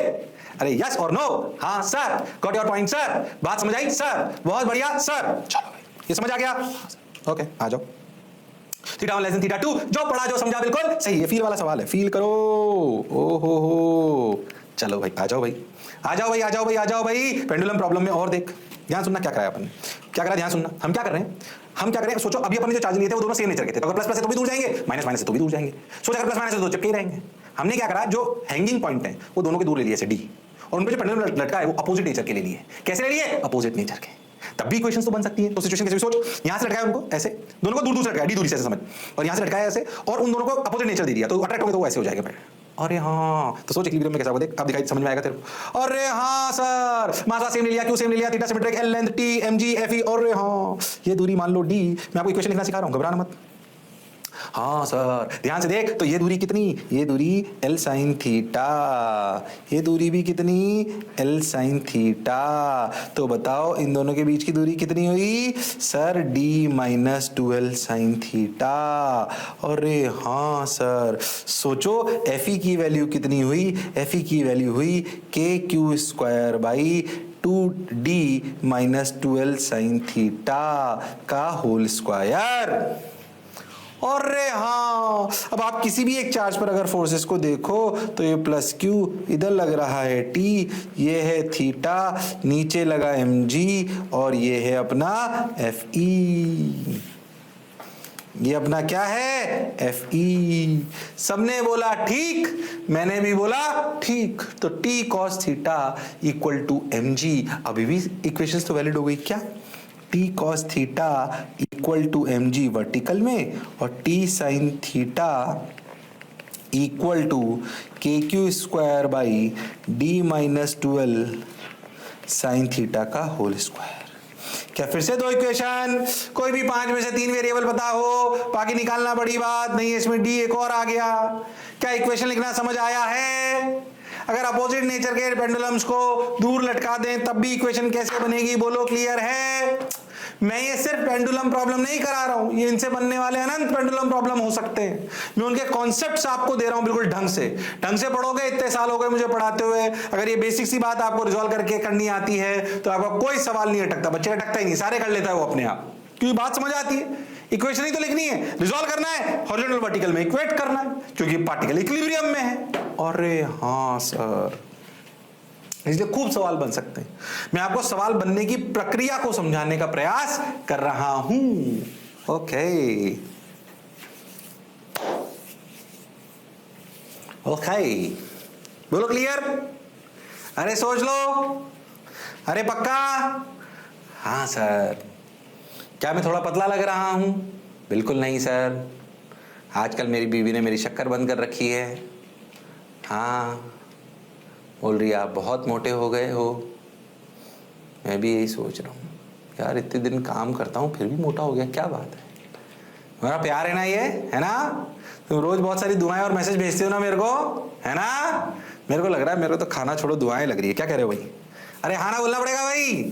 अरे यस और नो? हाँ sir, got your point sir, बात समझ आई सर, बहुत बढ़िया सर। चलो भाई, ये समझ आ गया? ओके, आ जाओ। θ1 लेस देन θ2, जो पढ़ा जो समझा बिल्कुल सही। ये फील वाला सवाल है, फील करो। ओ हो, चलो भाई आ जाओ भाई, आ जाओ भाई, आ जाओ भाई, आ जाओ भाई। पेंडुलम प्रॉब्लम में और देख, ध्यान सुनना क्या कराया अपन ने, क्या करा, ध्यान सुनना। हम क्या कर रहे हैं, हम क्या करें? सोचो अभी अपन ने जो चार्ज लिए थे वो दोनों सेम नेचर के थे, तो अगर प्लस प्लस है तो भी दूर जाएंगे, माइनस माइनस है तो भी दूर जाएंगे। सोच अगर प्लस माइनस है तो चिपके ही रहेंगे। हमने क्या करा, जो हैंगिंग पॉइंट है वो दोनों के दूर ले लिए, D, और उन पे जो पेंडुलम लटका है वो अपोजिट नेचर के ले लिए। कैसे ले लिए? अपोजिट नेचर के, तब भी इक्वेशंस तो बन सकती है। तो सिचुएशन कैसे भी सोच, यहां से लटकाया उनको ऐसे, दोनों को दूर दूर से लटकाया, D दूरी से ऐसे समझ, और यहां से लटकाया ऐसे, और उन दोनों को अपोजिट नेचर दे दिया, तो अट्रैक्ट हो गए तो वो ऐसे हो जाएगा। अरे हाँ, तो सोच इक्विलिब्रियम में कैसा होगा, देख अब दिखाई समझ में आएगा तेरे को। अरे हाँ सर, मास सेम ले लिया, क्यू सेम ले लिया, theta symmetric, L length T mg fe, अरे हाँ ये दूरी मान लो D। मैं आपको इक्वेशन लिखना सिखा रहा हूँ, घबराना मत। हाँ सर, ध्यान से देख, तो ये दूरी कितनी, ये दूरी L sin थीटा, ये दूरी भी कितनी, L sin थीटा। तो बताओ इन दोनों के बीच की दूरी कितनी हुई sir? D minus 2L sin theta. अरे हाँ सर, सोचो Fe की वैल्यू कितनी हुई? Fe की वैल्यू हुई KQ square by 2D minus 2L sin theta का होल स्क्वायर। अरे हाँ, अब आप किसी भी एक चार्ज पर अगर फोर्सेस को देखो तो ये प्लस क्यू इधर लग रहा है टी, ये है थीटा, नीचे लगा mg और ये है अपना fe। ये अपना क्या है fe। सबने बोला ठीक, मैंने भी बोला ठीक, तो t cos theta equal to mg। अभी भी इक्वेशंस तो वैलिड हो गई क्या? t cos theta equal to mg vertical में और t sin theta equal to kq square by d minus 12 sine theta का होल स्क्वायर। क्या फिर से दो इक्वेशन? कोई भी 5 में से 3 वेरिएबल पता हो, बाकी निकालना बड़ी बात नहीं है। इसमें d एक और आ गया। क्या इक्वेशन लिखना समझ आया है? अगर अपोजिट नेचर के पेंडुलम्स को दूर लटका दें तब भी इक्वेशन कैसे बनेगी? बोलो क्लियर है? मैं ये सिर्फ पेंडुलम प्रॉब्लम नहीं करा रहा हूं, ये इनसे बनने वाले अनंत पेंडुलम प्रॉब्लम हो सकते हैं। मैं उनके कॉन्सेप्ट्स आपको दे रहा हूं बिल्कुल ढंग से पढ़ोगे। इतने साल हो गए मुझे पढ़ाते हुए, अगर ये बेसिक सी बात आपको रिजॉल्व करके करनी आती है तो आपका कोई सवाल नहीं अटकता। बच्चे अटकता ही नहीं, सारे कर लेता है वो अपने आप, क्योंकि बात समझ आती है। इक्वेशन ही तो लिखनी है, रिजॉल्व करना है, हॉरिजॉन्टल वर्टिकल में इक्वेट करना है, क्योंकि पार्टिकल इक्विलिब्रियम में है। अरे हाँ सर, इसलिए खूब सवाल बन सकते हैं। मैं आपको सवाल बनने की प्रक्रिया को समझाने का प्रयास कर रहा हूं। ओके ओके, बोलो क्लियर? अरे सोच लो, अरे पक्का? हाँ सर। क्या मैं थोड़ा पतला लग रहा हूं? बिल्कुल नहीं सर, आजकल मेरी बीवी ने मेरी शक्कर बंद कर रखी है। हाँ, बोल रही आप बहुत मोटे हो गए हो। मैं भी यही सोच रहा हूँ यार, इतने दिन काम करता हूँ फिर भी मोटा हो गया, क्या बात है? मेरा प्यार है ना ये, है ना? तुम रोज बहुत सारी दुआएं और मैसेज भेजते हो ना मेरे को, है ना? मेरे को लग रहा है मेरे को तो खाना छोड़ो दुआएं लग रही है। क्या कह रहे हो भाई? अरे हाँ ना बोलना पड़ेगा भाई।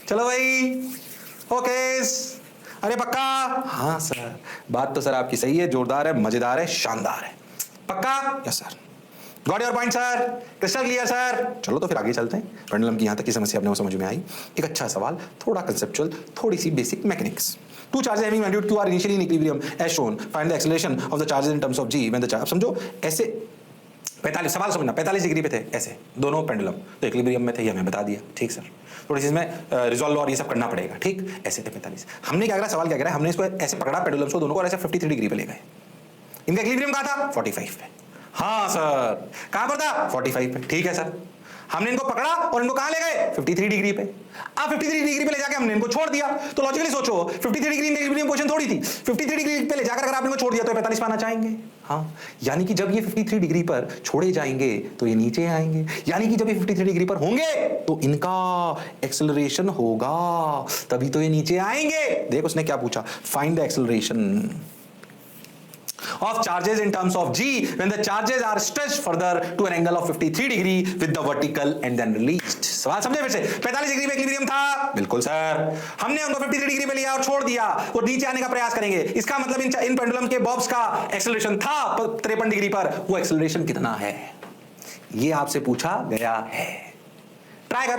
चलो भाई, ओके। अरे पक्का? हाँ सर, बात तो सर आपकी सही है, जोरदार है, मजेदार है, शानदार है। पक्का? Yes sir. Got your point sir, crystal clear sir. चलो तो फिर आगे चलते हैं। पेंडुलम की यहाँ तक की समस्या अपने को समझ में आई। एक अच्छा सवाल, थोड़ा कंसेप्चुअल, थोड़ी सी basic mechanics. Two charges having magnitude q are initially in equilibrium as shown. Find the acceleration of the charges in terms of g when the charge। समझो ऐसे 45, सवाल समझना, 45 डिग्री पे थे ऐसे दोनों पेंडुलम, तो इक्विलिब्रियम में थे, ये हमें बता दिया। ठीक सर, थोड़ी सी इसमें रिजॉल्व और ये सब करना पड़ेगा। ठीक, ऐसे थे 45। हमने क्या करा, सवाल क्या करा, हमने इसको ऐसे पकड़ा पेंडुलम्स को दोनों को, ऐसे 53 डिग्री पे ले गए। इनका इक्विलिब्रियम कहाँ था? 45 पे। हाँ सर, कहां पर था? 45 पे। ठीक है सर, हमने इनको पकड़ा और इनको कहां ले गए? 53 डिग्री पे। अब 53 डिग्री पे ले जाके हमने इनको छोड़ दिया, तो लॉजिकली सोचो 53 डिग्री इक्विलिब्रियम पोजीशन थोड़ी थी, 53 डिग्री पे ले जाकर अगर आपने इनको छोड़ दिया तो 45 पाना चाहेंगे। हाँ, यानी कि जब ये 53 डिग्री पर छोड़े जाएंगे तो ये नीचे आएंगे, यानी कि जब ये 53 डिग्री पर होंगे तो इनका एक्सेलरेशन होगा, तभी तो ये नीचे आएंगे। देख उसने क्या पूछा, find the acceleration of charges in terms of g when the charges are stretched further to an angle of 53 degree with the vertical and then released। सवाल समझे फिर से? 45 डिग्री पे इक्विलिब्रियम था, बिल्कुल सर। हमने उनको 53 डिग्री पे लिया और छोड़ दिया, वो नीचे आने का प्रयास करेंगे। इसका मतलब इन पेंडुलम के बॉब्स का एक्सेलरेशन था 53 डिग्री पर। वो एक्सेलरेशन कितना है, ये आपसे पूछा गया है। ट्राई कर,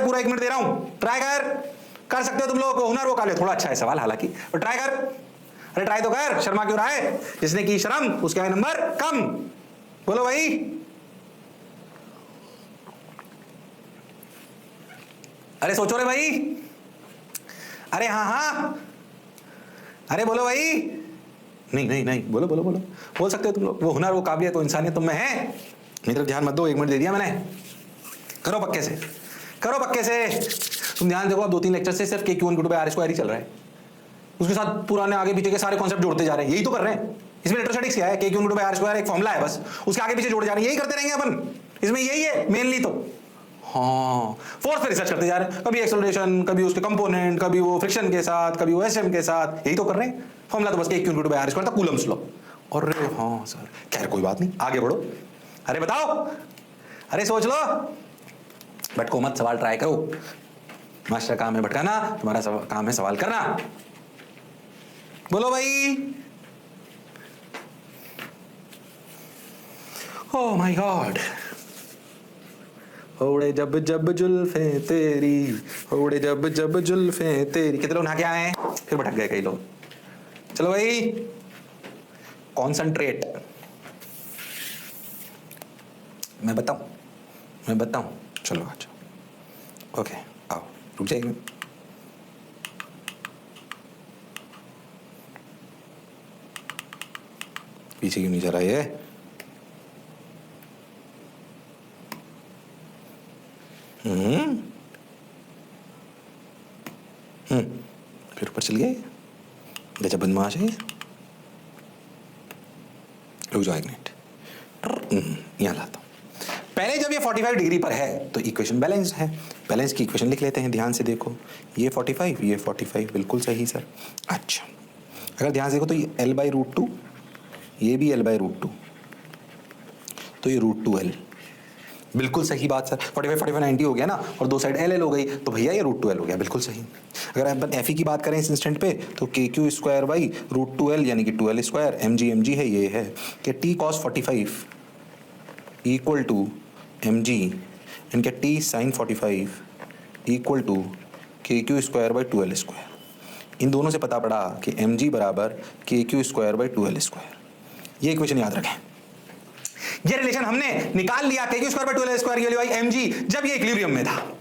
पूरा 1 मिनट दे रहा हूं, ट्राई कर सकते हो तुम लोग, हुनर वो का ले। थोड़ा अच्छा है सवाल हालांकि, और ट्राई कर। अरे ट्राई तो कर, शर्मा क्यों रहा है? जिसने की शर्म उसके आए नंबर कम। बोलो भाई। अरे सोचो रे भाई। अरे हाँ, अरे बोलो भाई। नहीं, बोलो बोल सकते हो तुम लोग। वो हुनर, वो काबिलियत, वो इंसानियत तुम में है। मेरी तरफ ध्यान मत दो, 1 मिनट दे दिया मैंने। करो पक्के से। तुम ध्यान देखो, अब 2-3 लेक्चर से सिर्फ k₁r² ही चल रहा है। उसके साथ पुराने आगे पीछे के सारे कॉन्सेप्ट जोड़ते जा रहे हैं, यही तो कर रहे हैं। इसमें इलेक्ट्रोस्टैटिक्स क्या है, k₁r² एक फॉर्मूला है बस, उसके आगे पीछे जोड़े जा रहे हैं, यही करते रहेंगे अपन। इसमें यही है मेनली तो। हाँ, फोर्स पे रिसर्च करते जा रहे हैं, कभी एक्सेलरेशन, कभी उसके कंपोनेंट, कभी वो फ्रिक्शन के साथ, कभी वो एसएम के साथ, यही तो कर रहे हैं। फॉर्मूला तो बस k₁r² था, कूलम्स लॉ। और हाँ सर, खैर कोई बात नहीं, आगे बढ़ो। अरे बताओ, अरे सोच लो, भटको मत, सवाल ट्राई करो। मास्टर का काम है भटकाना, तुम्हारा काम है सवाल करना। बोलो भाई। Oh my God. होड़े जब जुल्फे तेरी, होड़े जब जुल्फे तेरी। कितने लोग नहा के आए हैं? फिर भटक गए कई लोग। चलो भाई, कॉन्सेंट्रेट। मैं बताऊं, चलो आ जाओ। ओके आओ, रुक जाइए। पीछे क्यों नहीं जा रहा ये? फिर ऊपर चल गए, गजब बदमाश है। रुक जाओ एक मिनट, यहां लाता हूं। पहले जब ये 45 डिग्री पर है तो इक्वेशन बैलेंस है। बैलेंस की इक्वेशन लिख लेते हैं, ध्यान से देखो। ये 45, ये 45, बिल्कुल सही सर। अच्छा, अगर ध्यान से देखो तो ये L/√2, ये भी L/√2, तो ये √2L, बिल्कुल सही बात सर। 45 45 90 हो गया ना, और दो साइड LL हो गई, तो भैया ये √2L हो गया, बिल्कुल सही। अगर अपन FE की बात करें इस इंस्टेंट पे, तो KQ² √2L यानी कि 2L², mg है, ये है कि T cos 45 equal to mg and के T sin 45 equal to KQ²/2L²। इन दोनों से पता पड़ा कि mg बराबर KQ²/2L²। ये इक्वेशन याद रखें। ये रिलेशन हमने निकाल लिया KQ²/2L² ये भाई mg, जब ये इक्विलिब्रियम में था,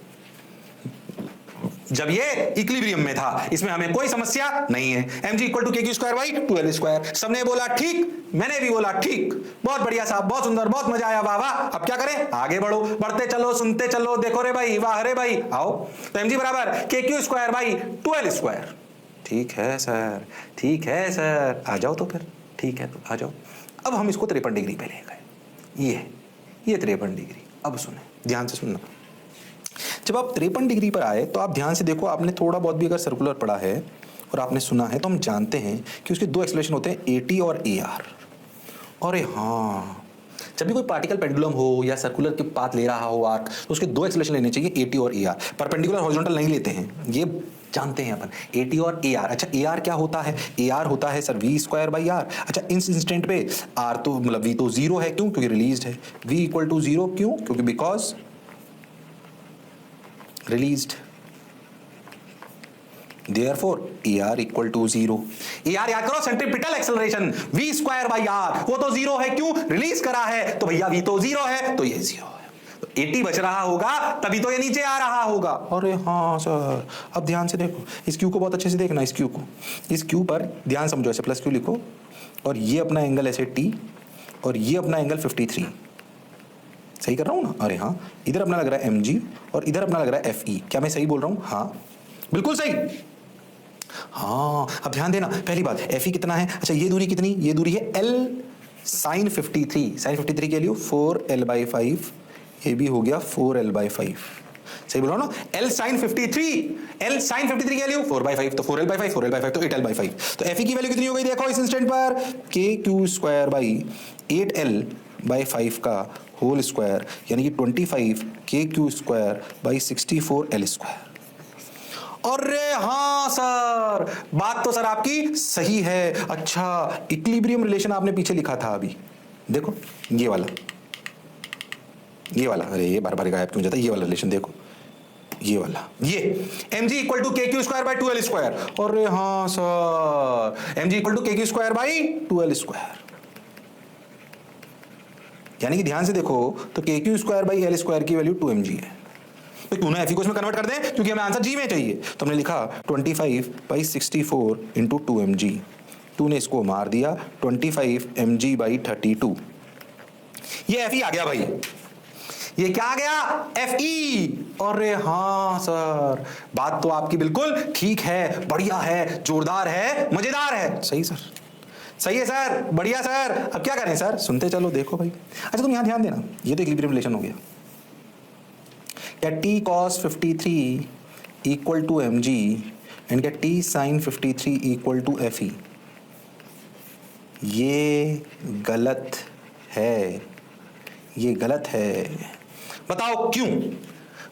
जब ये इक्विलिब्रियम में था, इसमें हमें कोई समस्या नहीं है। mg equal to KQ²/2L²। सबने बोला ठीक, मैंने भी बोला ठीक, बहुत बढ़िया साहब, बहुत सुंदर, बहुत मजा आया, वाह वाह। अब क्या करें, आगे बढ़ो, बढ़ते चलो, सुनते चलो, देखो रे भाई, वाह रे भाई, आओ। तो mg बराबर KQ²/2L²। ठीक है सर, ठीक है सर, आ जाओ तो फिर, ठीक है तो आ जाओ। अब हम इसको 53 डिग्री पे ले गए, ये 53 डिग्री। अब सुने, ध्यान से सुनना। जब आप 53 डिग्री पर आए तो आप ध्यान से देखो, आपने थोड़ा बहुत भी अगर सर्कुलर पढ़ा है और आपने सुना है तो हम जानते हैं कि उसके दो एक्सलेशन होते हैं, AT और AR। अरे हाँ, जब भी कोई पार्टिकल पेंडुलम हो या सर्कुलर के पाथ ले रहा हो आर्क, तो उसके दो एक्सलेशन लेने चाहिए, AT और AR। परपेंडिकुलर हॉरिजॉन्टल नहीं लेते हैं, ये जानते हैं अपन, AT और AR। अच्छा, AR क्या होता है? AR होता है सर V²/R। अच्छा, इस इंस्टेंट पे R तो मतलब V तो 0 है, क्यों? क्योंकि रिलीज्ड है। V इक्वल टू 0 क्यों? क्योंकि because released, therefore AR equal to 0। AR याद करो, सेंट्रीपिटल एक्सेलरेशन V²/R, वो तो 0 है, क्यों? रिलीज करा है, तो भैया V तो 0 है, तो ये 0 है। तो AT बच रहा होगा, तभी तो ये नीचे आ रहा होगा। अरे हाँ सर, अब ध्यान से देखो, इस Q को बहुत अच्छे से देखना, इस Q को, इस Q पर ध्यान समझो, ऐसे +Q लिखो, और ये अपना एंगल ऐसे T, और ये अपना एंगल 53। सही कर रहा हूं ना? अरे हाँ, इधर अपना लग रहा है mg और इधर अपना लग रहा है fe। क्या मैं सही बोल रहा हूं? हाँ बिल्कुल सही। हाँ, अब ध्यान देना, पहली बात fe कितना है? अच्छा, ये दूरी कितनी? ये दूरी है L sin 53। sin 53 के लिए 4L/5, ये भी हो गया 4L/5। सही बोल रहा हूं ना? L sin 53 के लिए 4/5, तो 4L/5, 4L/5 तो 8L/5। तो fe की वैल्यू कितनी हो गई देखो इस इंस्टेंट पर? KQ²/8L/5 का होल स्क्वायर, यानी कि 25 KQ²/64L²। अरे हाँ सर, बात तो सर आपकी सही है। अच्छा, इक्विलिब्रियम रिलेशन आपने पीछे लिखा था अभी, देखो ये वाला, अरे ये बार बार गायब क्यों जाता है? ये वाला रिलेशन देखो, ये वाला, ये mg इक्वल टू KQ²/2L²। अरे हाँ sir, mg equal to KQ²/2L², यानी कि ध्यान से देखो तो KQ²/L² की वैल्यू 2mg है। तो क्यों ना FE को इसमें कन्वर्ट कर दें, क्योंकि हमें आंसर जी में चाहिए। तो हमने लिखा 25/64 इंटू 2mg। तूने इसको मार दिया 25 mg/32। ये FE आ गया भाई, ये क्या आ गया? FE। अरे हाँ सर, बात तो आपकी बिल्कुल ठीक है, बढ़िया है, जोरदार है, मजेदार है। सही सर, सही है सर, बढ़िया सर। अब क्या करें सर? सुनते चलो, देखो भाई। अच्छा, तुम यहां ध्यान देना, ये तो इक्विलिब्रियम रिलेशन हो गया। क्या T cos 53 equal to mg and क्या T sin 53 equal to FE? ये गलत है, ये गलत है। बताओ क्यों?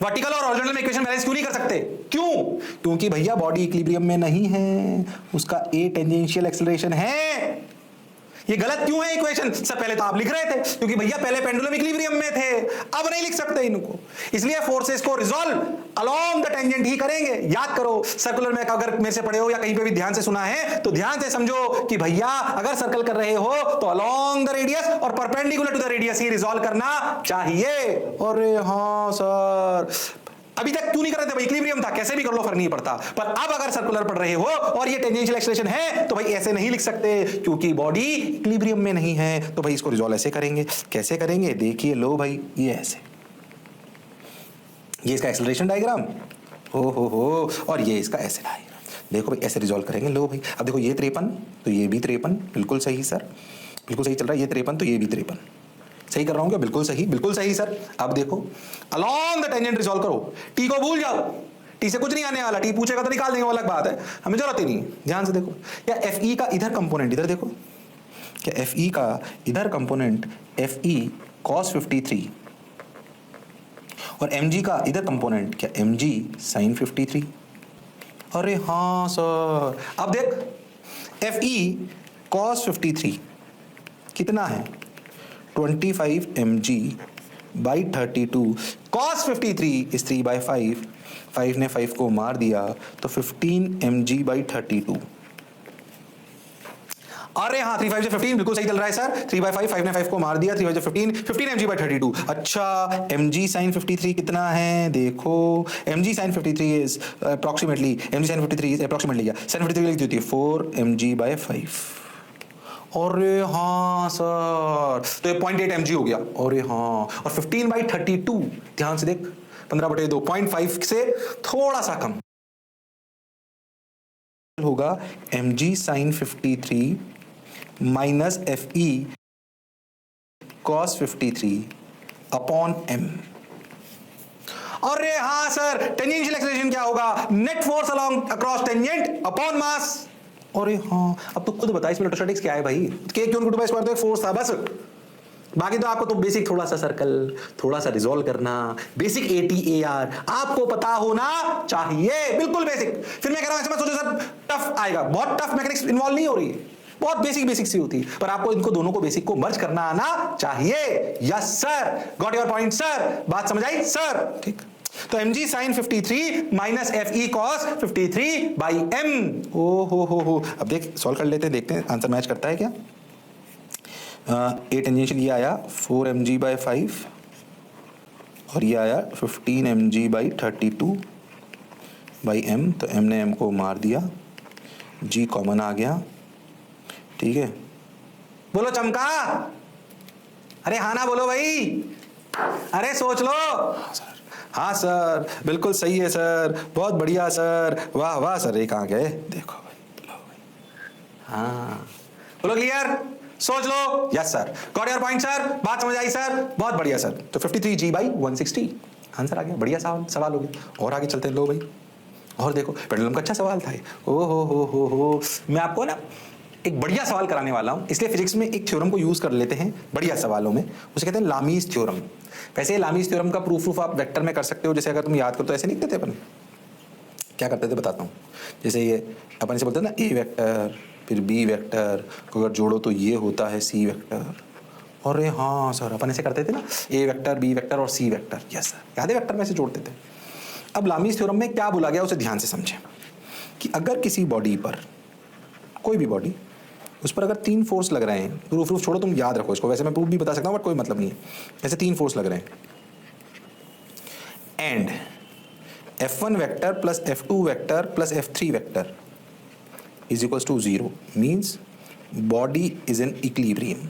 वर्टिकल और हॉरिजॉन्टल में इक्वेशन बैलेंस क्यों नहीं कर सकते? क्यों? क्योंकि भैया बॉडी इक्विलिब्रियम में नहीं है, उसका A टेंजेंशियल एक्सेलरेशन है। ये गलत क्यों है इक्वेशन? सर पहले तो आप लिख रहे थे, क्योंकि भैया पहले पेंडुलम इक्विलिब्रियम में थे, अब नहीं लिख सकते इनको, इसलिए फोर्सेस को रिजॉल्व अलोंग द टेंजेंट ही करेंगे। याद करो, सर्कुलर में अगर मेरे से पढ़े हो या कहीं पे भी ध्यान से सुना है तो ध्यान से समझो कि भैया अगर सर्कल कर रहे हो तो अलोंग द रेडियस और परपेंडिकुलर टू द रेडियस ही रिजॉल्व करना चाहिए। अरे हाँ सर, अभी तक क्यों नहीं कर रहे थे भाई? इक्विलिब्रियम था, कैसे भी कर लो फर्क नहीं पड़ता, पर अब अगर सर्कुलर पढ़ रहे हो और ये टेंजेंशियल एक्सेलरेशन है तो भाई ऐसे नहीं लिख सकते, क्योंकि बॉडी इक्विलिब्रियम में नहीं है। तो भाई इसको रिजॉल्व ऐसे करेंगे। कैसे करेंगे? देखिए लो भाई, ये ऐसे, ये इसका एक्सेलरेशन डायग्राम, हो, और ये इसका ऐसे डायग्राम। देखो भाई ऐसे रिजॉल्व करेंगे। लो भाई, अब देखो ये 53 तो ये भी 53, बिल्कुल सही सर, बिल्कुल सही चल रहा है। ये 53 तो ये भी 53, सही कर रहा हूं क्या? बिल्कुल सही सर। अब देखो अलोंग द टेंजेंट रिजॉल्व करो, टी को भूल जाओ, टी से कुछ नहीं आने वाला, टी पूछेगा तो निकाल देंगे, वो अलग बात है, हमें जरूरत ही नहीं। ध्यान से देखो, क्या एफ ई का इधर कंपोनेंट, इधर देखो, क्या एफ ई का इधर कंपोनेंट एफ ई कॉस 53 और एम जी का इधर कंपोनेंट क्या एम जी साइन 53। अरे हाँ सर, अब देख एफ ई कॉस 53 कितना है? 25 mg बाई 32, cos 53 इज 3/5, 5 ने 5 को मार दिया तो 15 mg बाई 32। अरे हाँ, 3 5 से 15 बिल्कुल सही चल रहा है सर, 3/5, 5 ने 5 को मार दिया, 3 5 से 15 mg बाई 32। अच्छा, mg साइन 53 कितना है? देखो mg sine 53 is approximately, mg sine 53 is approximately, sine 53 लिख दी होती है 4 mg बाई 5। अरे हाँ सर, तो ये 0.8 mg हो गया। अरे हाँ, और 15/32, ध्यान से देख, 15/2, 0.5 से थोड़ा सा कम होगा mg sine 53 minus F E cos 53 upon m। अरे हाँ सर, टेंजेंशियल एक्सेलरेशन क्या होगा? Net force along across tangent upon mass. अरे हाँ, अब तो खुद बता इसमें इलेक्ट्रोस्टैटिक्स क्या है भाई? के क्यों टू बाई स्क्वायर तो एक फोर्स था बस, बाकी तो आपको तो बेसिक थोड़ा सा सर्कल, थोड़ा सा रिजॉल्व करना, बेसिक ATAR आपको पता होना चाहिए, बिल्कुल बेसिक। फिर मैं कह रहा हूं ऐसे मत सोचो सर टफ आएगा, बहुत टफ मैकेनिक्स इन्वॉल्व नहीं हो रही है, बहुत बेसिक सी होती है, पर आपको इनको दोनों को बेसिक को मर्ज करना आना चाहिए। Yes sir, got your point sir, बात समझ आई सर? ठीक, तो mg sine 53 minus F E cos 53 by m। ओ हो, अब देख सॉल्व कर लेते हैं, देखते हैं आंसर मैच करता है क्या। ए टेंजेंशियल ये आया 4 mg बाई 5 और ये आया 15 mg बाई 32 बाई m, तो m ने m को मार दिया, g कॉमन आ गया, ठीक है। बोलो चमका, अरे हाँ ना बोलो भाई, अरे सोच लो। हाँ सर, बिल्कुल सही है सर, बहुत बढ़िया सर, वाह वाह सर, ये कहाँ गए? देखो भाई, लो भाई, हाँ बोलो क्लियर, सोच लो। Yes sir, got your point sir, बात समझ आई सर, बहुत बढ़िया सर। तो 53g बाई 160 आंसर आ गया, बढ़िया सवाल हो गया। और आगे चलते हैं, लो भाई, और देखो पेंडुलम का अच्छा सवाल था। ओ हो, मैं आपको ना एक बढ़िया सवाल कराने वाला हूं, इसलिए फिजिक्स में एक थ्योरम को यूज कर लेते हैं बढ़िया सवालों में, उसे कहते हैं लामीज थ्योरम। वैसे लामीज थ्योरम का प्रूफ आप वेक्टर में कर सकते हो, जैसे अगर तुम याद करो तो ऐसे लिखते थे अपन, क्या करते थे बताता हूँ। जैसे ये अपन से बोलते हैं ना ए वेक्टर फिर बी वेक्टर को अगर जोड़ो तो ये होता है सी वेक्टर। अरे हाँ सर, अपन ऐसे करते थे ना, ए वेक्टर बी वेक्टर और सी वेक्टर। यस सर, याद है वेक्टर में ऐसे जोड़ते थे। अब लामीज थ्योरम में क्या बोला गया उसे ध्यान से समझें कि अगर किसी बॉडी पर, कोई भी बॉडी, उस पर अगर 3 फोर्स लग रहे हैं, प्रूफ छोड़ो तुम याद रखो इसको, वैसे मैं प्रूफ भी बता सकता हूँ बट कोई मतलब नहीं है, ऐसे 3 फोर्स लग रहे हैं and F1 vector plus F2 vector plus F3 vector is equals to 0 means body is in equilibrium.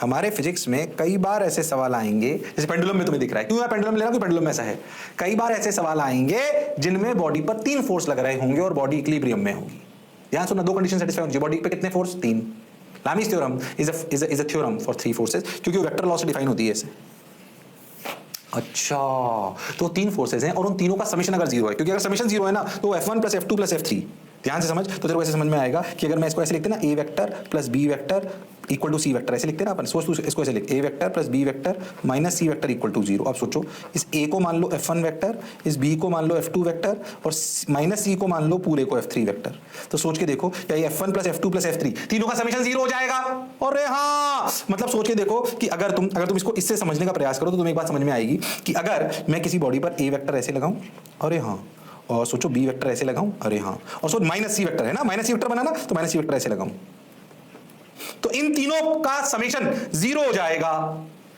हमारे फिजिक्स में कई बार ऐसे सवाल आएंगे, जैसे पेंडुलम में तुम्हें दिख रहा है, क्यों मैं पेंडुलम ले रहा हूं? पेंडुलम में ऐसा है, कई बार ऐसे सवाल आएंगे जिनमें बॉडी पर 3 फोर्स लग रहे होंगे और बॉडी इक्विलिब्रियम में होगी। ध्यान सुनना, 2 कंडीशन सेटिस्फाई होनी चाहिए। बॉडी पे कितने force? 3। Lami's theorem is a theorem for 3 forces, क्योंकि वो वेक्टर लॉ से डिफाइन होती है ऐसे। अच्छा, तो 3 फोर्सेस हैं और उन तीनों का समेशन अगर 0 है, क्योंकि अगर समेशन 0 है ना तो F1 plus F2 plus F3 ध्यान से समझ, तो तेरे को ऐसे समझ में आएगा कि अगर मैं इसको ऐसे लिखते ना A vector plus B vector equal to C vector, ऐसे लिखते ना अपन, सोच तू इसको ऐसे लिख, A vector plus B vector minus C vector equal to 0। अब सोचो, इस ए को मान लो f1 वेक्टर, इस बी को मान लो f2 वेक्टर और माइनस सी को मान लो पूरे को f3 वेक्टर। तो सोच के देखो, क्या ये f1 plus f2 plus f3 तीनों का समेशन 0 हो जाएगा? अरे हाँ, मतलब सोच के देखो कि अगर तुम इसको इससे समझने का प्रयास करो तो तुम्हें एक बात समझ में आएगी कि अगर मैं किसी बॉडी पर ए वेक्टर ऐसे लगाऊं, अरे हाँ, और सोचो बी वेक्टर ऐसे लगाऊं, अरे हाँ, और सोच माइनस सी वेक्टर है ना, माइनस सी वेक्टर बनाना, तो माइनस सी वेक्टर ऐसे लगाऊं, तो इन तीनों का समेशन 0 हो जाएगा।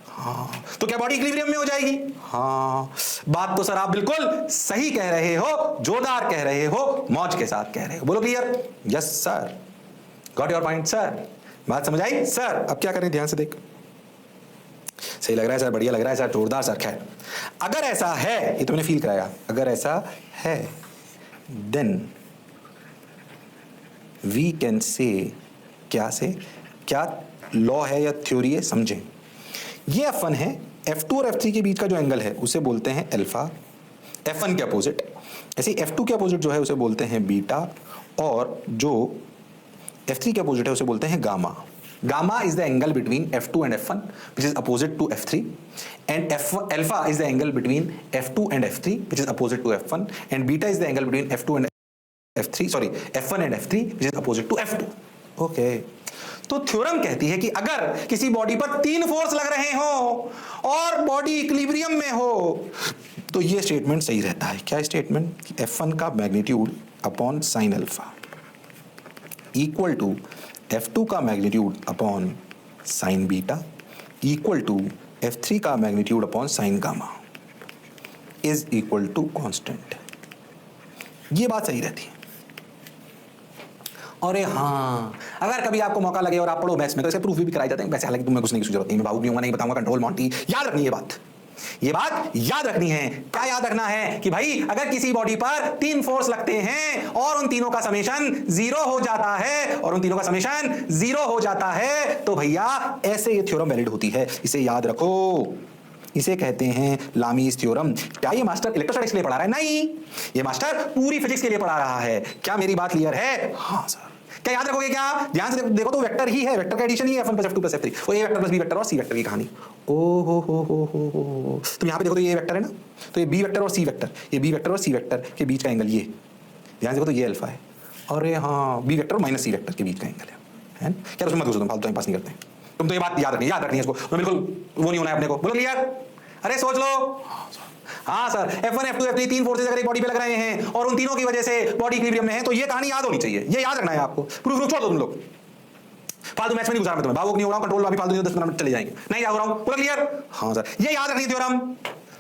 हाँ, तो क्या बॉडी इक्विलिब्रियम में हो जाएगी? हाँ, बात तो सर आप बिल्कुल सही कह रहे हो, जोरदार कह रहे हो, मौज के साथ कह रहे हो। बोलो clear? Yes sir, got your point sir, बात समझ आई सर? अब क्या करें, ध्यान से देख, सही लग रहा है सर, बढ़िया लग रहा है सर, जोरदार सर। खैर, अगर ऐसा है, ये तुमने फील कराया, अगर ऐसा है देन वी कैन से, क्या से, क्या लॉ है या थ्योरी है, समझें। ये F1 है, F2 और F3 के बीच का जो एंगल है उसे बोलते हैं अल्फा, F1 के अपोजिट। ऐसे F2 के अपोजिट जो है उसे बोलते हैं बीटा, और जो F3 के अपोजिट है उसे बोलते हैं gamma. Gamma is the angle between F2 and F1, which is opposite to F3, and alpha is the angle between F2 and F3, which is opposite to F1, and beta is the angle between F2 and F3, sorry, F1 and F3, which is opposite to F2. Okay. तो theorem कहती है कि अगर किसी body पर 3 force लग रहे हो और बॉडी इक्विलिब्रियम में हो तो ये स्टेटमेंट सही रहता है। क्या स्टेटमेंट? F1 का magnitude upon sine alpha equal to F2 का magnitude upon sine beta equal to F3 का magnitude upon sine gamma is equal to constant. ये बात सही रहती है। अरे हाँ, अगर कभी आपको मौका लगे और आप पढ़ो मैथ्स में तो इसे प्रूफ भी कराए जाते हैं, वैसे हालांकि तुम्हें कुछ नहीं की जरूरत नहीं, मैं भावुक नहीं होगा, नहीं बताऊंगा, कंट्रोल मॉन्टी। याद रखनी ये बात याद रखनी है। क्या याद रखना है? कि भाई अगर किसी बॉडी पर 3 फोर्स लगते हैं और उन तीनों का समेशन 0 हो जाता है, और उन तीनों का समेशन 0 हो जाता है, तो भैया ऐसे ये थ्योरम वैलिड होती है। इसे याद रखो, इसे कहते हैं लामीज थ्योरम। क्या ये मास्टर इलेक्ट्रोस्टैटिक्स के लिए पढ़ा रहा है? नहीं, ये मास्टर पूरी फिजिक्स के लिए पढ़ा रहा है। क्या मेरी बात क्लियर है? हाँ सर। क्या याद रखोगे? क्या ध्यान से देखो तो वेक्टर ही है, वेक्टर का एडिशन ही है, F1 + F2 + F3, और ए वेक्टर प्लस बी वेक्टर और सी वेक्टर की कहानी। ओ हो। तुम यहाँ पे देखो तो ये वेक्टर है ना, तो ये बी वेक्टर और सी वेक्टर, ये बी वेक्टर और सी वेक्टर के बीच का एंगल, ये ध्यान से देखो तो ये अल्फा है, और हाँ B vector minus C vector के बीच का एंगल है। क्या उसमें मत घुसो, तुम फालतू टाइम पास नहीं करते। तुम तो ये बात याद रखनी है इसको, तो बिल्कुल वो नहीं होना है अपने को। बोलो क्लियर? अरे सोच लो। हाँ sir, F1 F2 F3 3 forces अगर एक बॉडी पे लग रहे हैं और उन तीनों की वजह से बॉडी इक्विलिब्रियम में है, तो ये कहानी याद होनी चाहिए, ये याद रखना है आपको। प्रूफ छोड़ दो तुम लोग, फालतू मैच में नहीं गुजारा मैं तुम्हें, भावुक नहीं हो रहा हूं, कंट्रोल अभी फालतू नहीं, 10 मिनट चले जाएंगे, नहीं जा हो रहा हूं। पूरा क्लियर? हाँ सर, ये याद रखनी थ्योरम।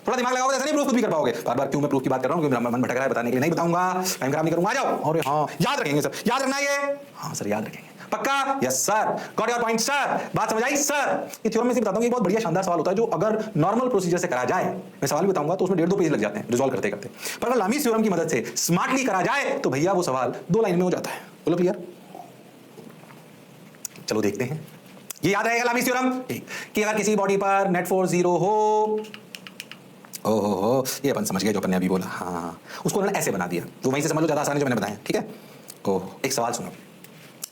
थोड़ा दिमाग लगाओगे, ऐसा नहीं प्रूफ खुद भी कर पाओगे। बार-बार क्यों मैं प्रूफ की बात कर रहा हूं? क्योंकि मन भटक रहा है, बताने के लिए नहीं बताऊंगा, टाइम खराब नहीं करूंगा, आ जाओ। और हाँ याद रखेंगे सर, याद रखना ये। हाँ सर याद रखेंगे, पक्का? Yes sir, got your point sir, बात समझ आई सर? ये थ्योरम में से बताता हूं, ये बहुत बढ़िया शानदार सवाल होता है जो अगर नॉर्मल प्रोसीजर से करा जाए, मैं सवाल भी बताऊंगा तो उसमें 1.5-2 पेज लग जाते हैं रिजॉल्व करते करते, पर अगर लामीज थ्योरम की मदद से स्मार्टली करा जाए तो भैया वो सवाल 2 लाइन में हो जाता है। बोलो क्लियर? चलो देखते हैं, ये याद रहेगा लामीज थ्योरम कि अगर किसी बॉडी पर नेट फोर्स 0 हो, ओहो, ये अपन समझ गए जो अपन ने अभी बोला। हाँ, उसको उन्होंने ऐसे बना दिया, तो वहीं से समझ लो, ज्यादा आसान है जो मैंने बताया, ठीक है? ओह, एक सवाल सुनो।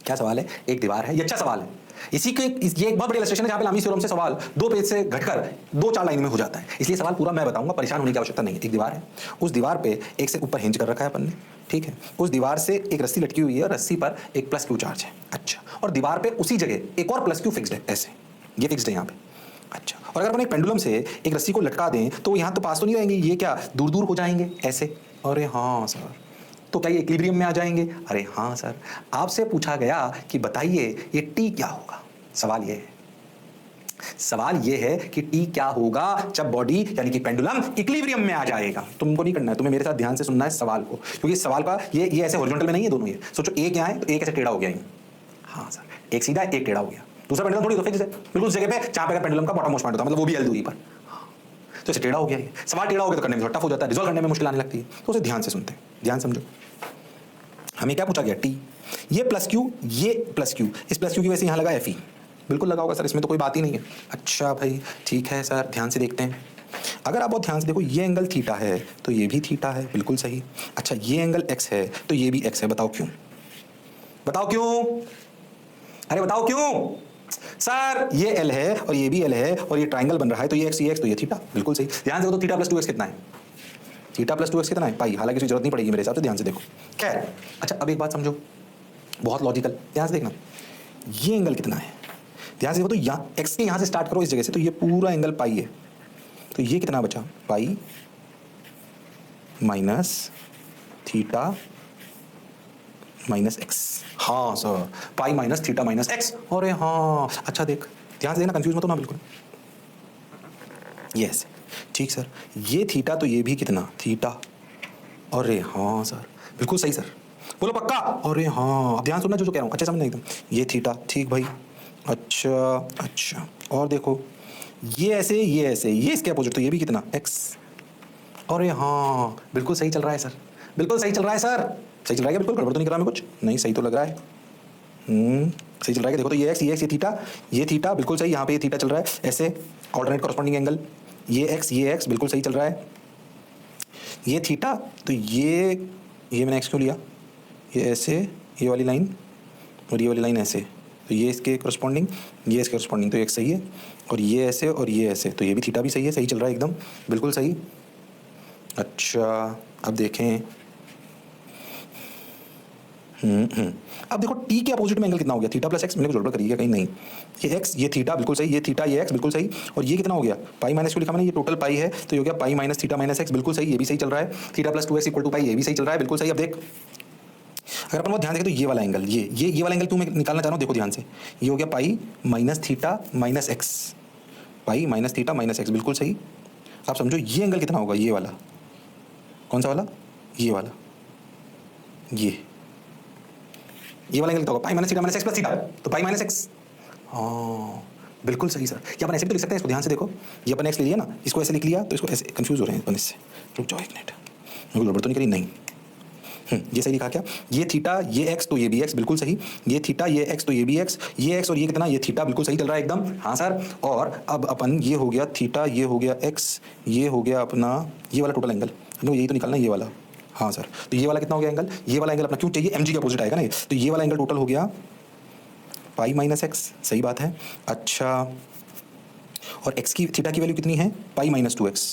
क्या सवाल है? एक दीवार है, ये अच्छा सवाल है। ये एक बहुत बड़ी इलस्ट्रेशन है जहां पे लामीज थ्योरम से सवाल 2 पेज से घटकर 2-4 लाइन में हो जाता है, इसलिए सवाल पूरा मैं बताऊंगा, परेशान होने की आवश्यकता नहीं है। एक दीवार है, उस दीवार पे एक से ऊपर हिंज कर रखा है अपन ने, ठीक है? उस दीवार से एक रस्सी लटकी हुई है, रस्सी पर एक +Q चार्ज है, अच्छा, और दीवार पे उसी जगह एक और +Q फिक्स्ड है, ऐसे ये फिक्स्ड है यहाँ पे, अच्छा। और अगर अपन एक पेंडुलम से एक रस्सी को लटका दें तो यहाँ तो पास तो नहीं रहेंगे, ये क्या दूर दूर हो जाएंगे ऐसे? अरे हाँ सर, तो क्या ये इक्विलिब्रियम में आ जाएंगे? अरे हाँ सर, आपसे पूछा गया कि बताइए ये टी क्या होगा। सवाल ये है कि टी क्या होगा जब बॉडी यानी कि पेंडुलम इक्विलिब्रियम में आ जाएगा। तुमको नहीं करना है, तुम्हें मेरे साथ ध्यान से सुनना है सवाल को, क्योंकि सवाल का ये ऐसे हॉरिजॉन्टल में नहीं है दोनों। ये सोचो, एक यहाँ है तो एक ऐसे टेढ़ा हो गया। हाँ सर, एक सीधा एक टेढ़ा हो गया, दूसरा पेंडुलम थोड़ी तो फिक्स है बिल्कुल उस जगह पे जहां पे पेंडुलम का बॉटम मोस्ट पॉइंट होता है, मतलब वो भी एल दूरी पर, तो इसे टेढ़ा हो गया। सवाल टेढ़ा हो गया तो करने में थोड़ा टफ हो जाता है, रिजॉल्व करने में मुश्किल आने लगती है, तो उसे ध्यान से सुनते हैं, ध्यान समझो। हमें क्या पूछा गया? टी, ये +Q, ये +Q, इस +Q की वजह से यहाँ लगा Fe, बिल्कुल लगा होगा सर, इसमें तो कोई बात ही नहीं है। अच्छा भाई ठीक है सर, ध्यान से देखते हैं। अगर आप बहुत ध्यान से देखो, ये एंगल थीटा है तो ये भी थीटा है, बिल्कुल सही। अच्छा, ये एंगल x है तो ये भी x है, बताओ क्यों? बताओ क्यों? अरे बताओ क्यों? सर ये एल है और ये भी एल है और ये ट्राइंगल बन रहा है, तो ये एक्स तो ये थीटा, बिल्कुल सही। ध्यान से देखो तो थीटा प्लस 2x कितना है? थीटा प्लस 2x कितना है? पाई। हालांकि इसकी जरूरत नहीं पड़ेगी मेरे हिसाब से, ध्यान से देखो। खैर अच्छा, अब एक बात समझो, बहुत लॉजिकल, ध्यान से देखना। ये एंगल कितना है? ध्यान से देखो तो यहाँ एक्स के यहाँ से स्टार्ट करो इस जगह से, तो ये पूरा एंगल पाई है, तो ये कितना बचा? Pi minus theta minus X. हाँ सर, pi minus theta minus X. अरे हाँ, अच्छा देख, ध्यान से देखना, कंफ्यूज मत होना बिल्कुल। यस ठीक सर, ये थीटा तो ये भी कितना? थीटा। अरे हाँ सर, बिल्कुल सही सर, बोलो पक्का? अरे हाँ, अब ध्यान सुनना जो कह रहा हूँ, अच्छे समझना एकदम। ये थीटा, ठीक भाई। अच्छा अच्छा, और देखो ये ऐसे, ये ऐसे, ये इसके अपोजिट, तो ये भी कितना? एक्स। अरे हाँ, बिल्कुल सही चल रहा है सर, बिल्कुल सही चल रहा है सर, सही चल रहा है क्या? बिल्कुल गड़बड़ तो नहीं करा मैं कुछ? नहीं, सही तो लग रहा है। सही चल रहा है। देखो तो ये एक्स, ये थीटा, ये थीटा, बिल्कुल सही। यहाँ पे ये थीटा चल रहा है ऐसे, ऑल्टरनेट कॉरस्पॉन्डिंग एंगल। ये एक्स, बिल्कुल सही चल रहा है। ये थीटा, तो ये मैंने एक्स क्यों लिया? ये ऐसे, ये वाली लाइन और ये वाली लाइन ऐसे, तो ये इसके करस्पॉन्डिंग, ये इसके करस्पॉन्डिंग, तो एक्स सही है। और ये ऐसे और ये ऐसे, तो ये भी थीटा भी सही है, सही चल रहा है एकदम, बिल्कुल सही। अच्छा अब देखें, अब देखो टी के अपोजिट में एंगल कितना हो गया? Theta plus x. मैंने कुछ गड़बड़ करी है कहीं? नहीं, ये एक्स, ये थीटा, बिल्कुल सही। ये थीटा, ये एक्स, बिल्कुल सही। और ये कितना हो गया? पाई माइनस क्यों लिखा मैंने? ये टोटल पाई है, तो ये हो गया pi minus theta minus X, बिल्कुल सही, ये भी सही चल रहा है। Theta plus 2x equal to pi, ये भी सही चल रहा है, बिल्कुल सही। अब देख, अगर अपन बहुत ध्यान देखें तो ये वाला एंगल, ये वाला एंगल क्यों मैं निकालना चाह रहा हूँ, देखो ध्यान से। ये हो गया pi minus theta minus x, पाई माइनस थीटा माइनस एक्स, बिल्कुल सही। आप समझो ये एंगल कितना होगा? ये वाला, कौन सा वाला? ये वाला, ये वाला एंगल कितना होगा? पाई minus theta minus x plus theta, तो पाई माइनस एक्स। हाँ बिल्कुल सही सर। या अपन ऐसे भी तो लिख सकते हैं इसको, ध्यान से देखो, ये अपन एक्स ले लिया ना, इसको ऐसे लिख लिया, तो इसको ऐसे, कंफ्यूज हो रहे हैं अपन इससे। रुक जाओ एक मिनट, मुझे गड़बड़ तो नहीं करी? नहीं, ये सही लिखा क्या? ये थीटा, ये एक्स, तो ये भी एक्स, बिल्कुल सही। ये थीटा, ये एक्स, तो ये भी एक्स, ये एक्स और ये कितना? ये थीटा, बिल्कुल सही चल रहा है एकदम। हाँ सर। और अब अपन, ये हो गया थीटा, ये हो गया एक्स, ये हो गया अपना ये वाला टोटल एंगल, हमें यही तो निकालना है, ये वाला। हाँ सर, तो ये वाला कितना हो गया एंगल? ये वाला एंगल अपना क्यों चाहिए? एम जी के अपोजिट आएगा ना ये, तो ये वाला एंगल टोटल हो गया पाई माइनस एक्स, सही बात है। अच्छा, और एक्स की, थीटा की वैल्यू कितनी है? Pi minus 2x,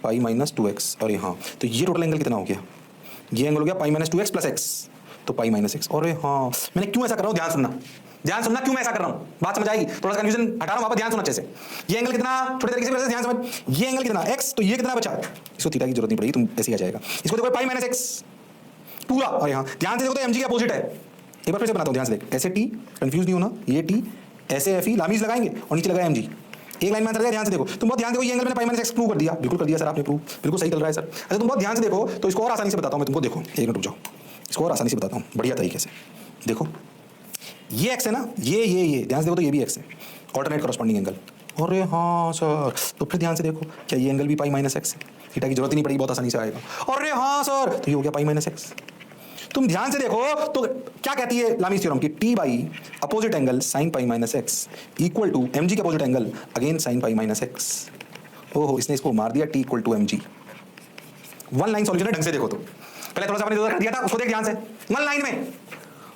pi minus 2x। और हाँ, तो ये टोटल एंगल कितना हो गया? ये एंगल हो गया pi minus 2x plus x, तो पाई माइनस एक्स। और हाँ, मैंने क्यों ऐसा कर रहा हूँ? ध्यान सुनना, ध्यान सुनना, क्यों मैं ऐसा कर रहा हूँ, बात समझ आएगी। थोड़ा सा कंफ्यूजन हटा रहा हूँ, वापस ध्यान सुनना अच्छे से। ये एंगल कितना, छोटे तरीके से ध्यान समझ, ये एंगल कितना? एक्स, तो ये कितना बचा? इसको थीटा की जरूरत नहीं पड़ेगी, तुम ऐसे ही आ जाएगा। इसको देखो पाई माइनस एक्स पूरा। और यहाँ ध्यान से देखो तो एम जी के अपोजिट है। एक बार फिर से बनाता हूँ, ध्यान से देख, ऐसे टी, कंफ्यूज नहीं होना, ये टी, ऐसे एफ ई लामीज लगाएंगे और नीचे लगाया एम जी, एक लाइन में आंसर। ध्यान से देखो, तुम बहुत ध्यान देखो, ये एंगल मैंने पाई माइनस एक्स प्रूव कर दिया, बिल्कुल कर दिया सर आपने प्रूव, बिल्कुल सही चल रहा है सर। अच्छा तुम बहुत ध्यान से देखो, तो इसको और आसानी से बताता हूँ मैं तुमको, देखो एक मिनट रुक जाओ, इसको और आसानी से बताता हूँ बढ़िया तरीके से। देखो ये एक्स है ना, ये ध्यान से देखो तो ये भी एक्स है, ऑल्टरनेट कॉरस्पॉन्डिंग एंगल। अरे हाँ सर, तो फिर ध्यान से देखो, क्या ये एंगल भी पाई माइनस एक्स है? थीटा की जरूरत ही नहीं पड़ेगी, बहुत आसानी से आएगा। अरे हाँ सर, तो ये हो गया पाई माइनस एक्स। तुम ध्यान से देखो तो क्या कहती है लामीज थ्योरम की, T by opposite angle sine pi minus X equal to M G के opposite angle again sine pi minus X. ओहो, इसने इसको मार दिया, T equal to M G. One line solution है, ढंग से देखो तो, पहले थोड़ा सा मैंने कर दिया था, उसको देख ध्यान से, वन लाइन में।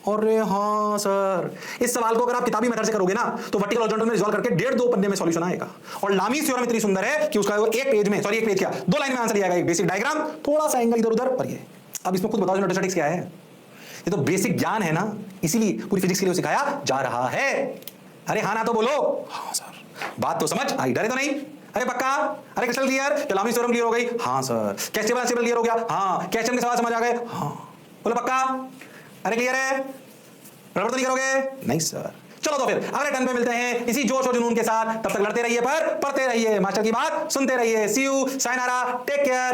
अरे हाँ सर, इस सवाल को अगर आप किताबी मेथड से करोगे ना, तो वर्टिकल हॉरिजॉन्टल में रिजॉल्व करके 1.5-2 पन्ने में सॉल्यूशन आएगा। और लामीज थ्योरम इतनी सुंदर है कि उसका एक पेज में, सॉरी एक पेज क्या, 2 लाइन में आंसर दिया गया, एक बेसिक डायग्राम, थोड़ा सा एंगल इधर उधर, और ये। अब इसमें खुद बताओ स्टैटिस्टिक्स क्या है? ये तो बेसिक ज्ञान है ना, इसीलिए पूरी फिजिक्स के लिए सिखाया जा रहा है। अरे हाँ ना तो बोलो। हाँ सर, बात तो समझ आई, डरे तो नहीं? अरे पक्का? अरे crystal clear? Lami's theorem clear हो गई? हाँ सर। कैस्टिग्लियानो प्रिंसिपल क्लियर हो गया? हाँ। कैल्शियम के सवाल समझ आ गए? हाँ। बोलो पक्का? अरे क्लियर है? गड़बड़ तो नहीं करोगे? नहीं सर। चलो तो फिर अगले टर्न पे मिलते हैं इसी जोश और जुनून के साथ। तब तक लड़ते रहिए, पर पढ़ते रहिए, मास्टर की बात सुनते रहिए। सी यू, सायनारा, टेक केयर।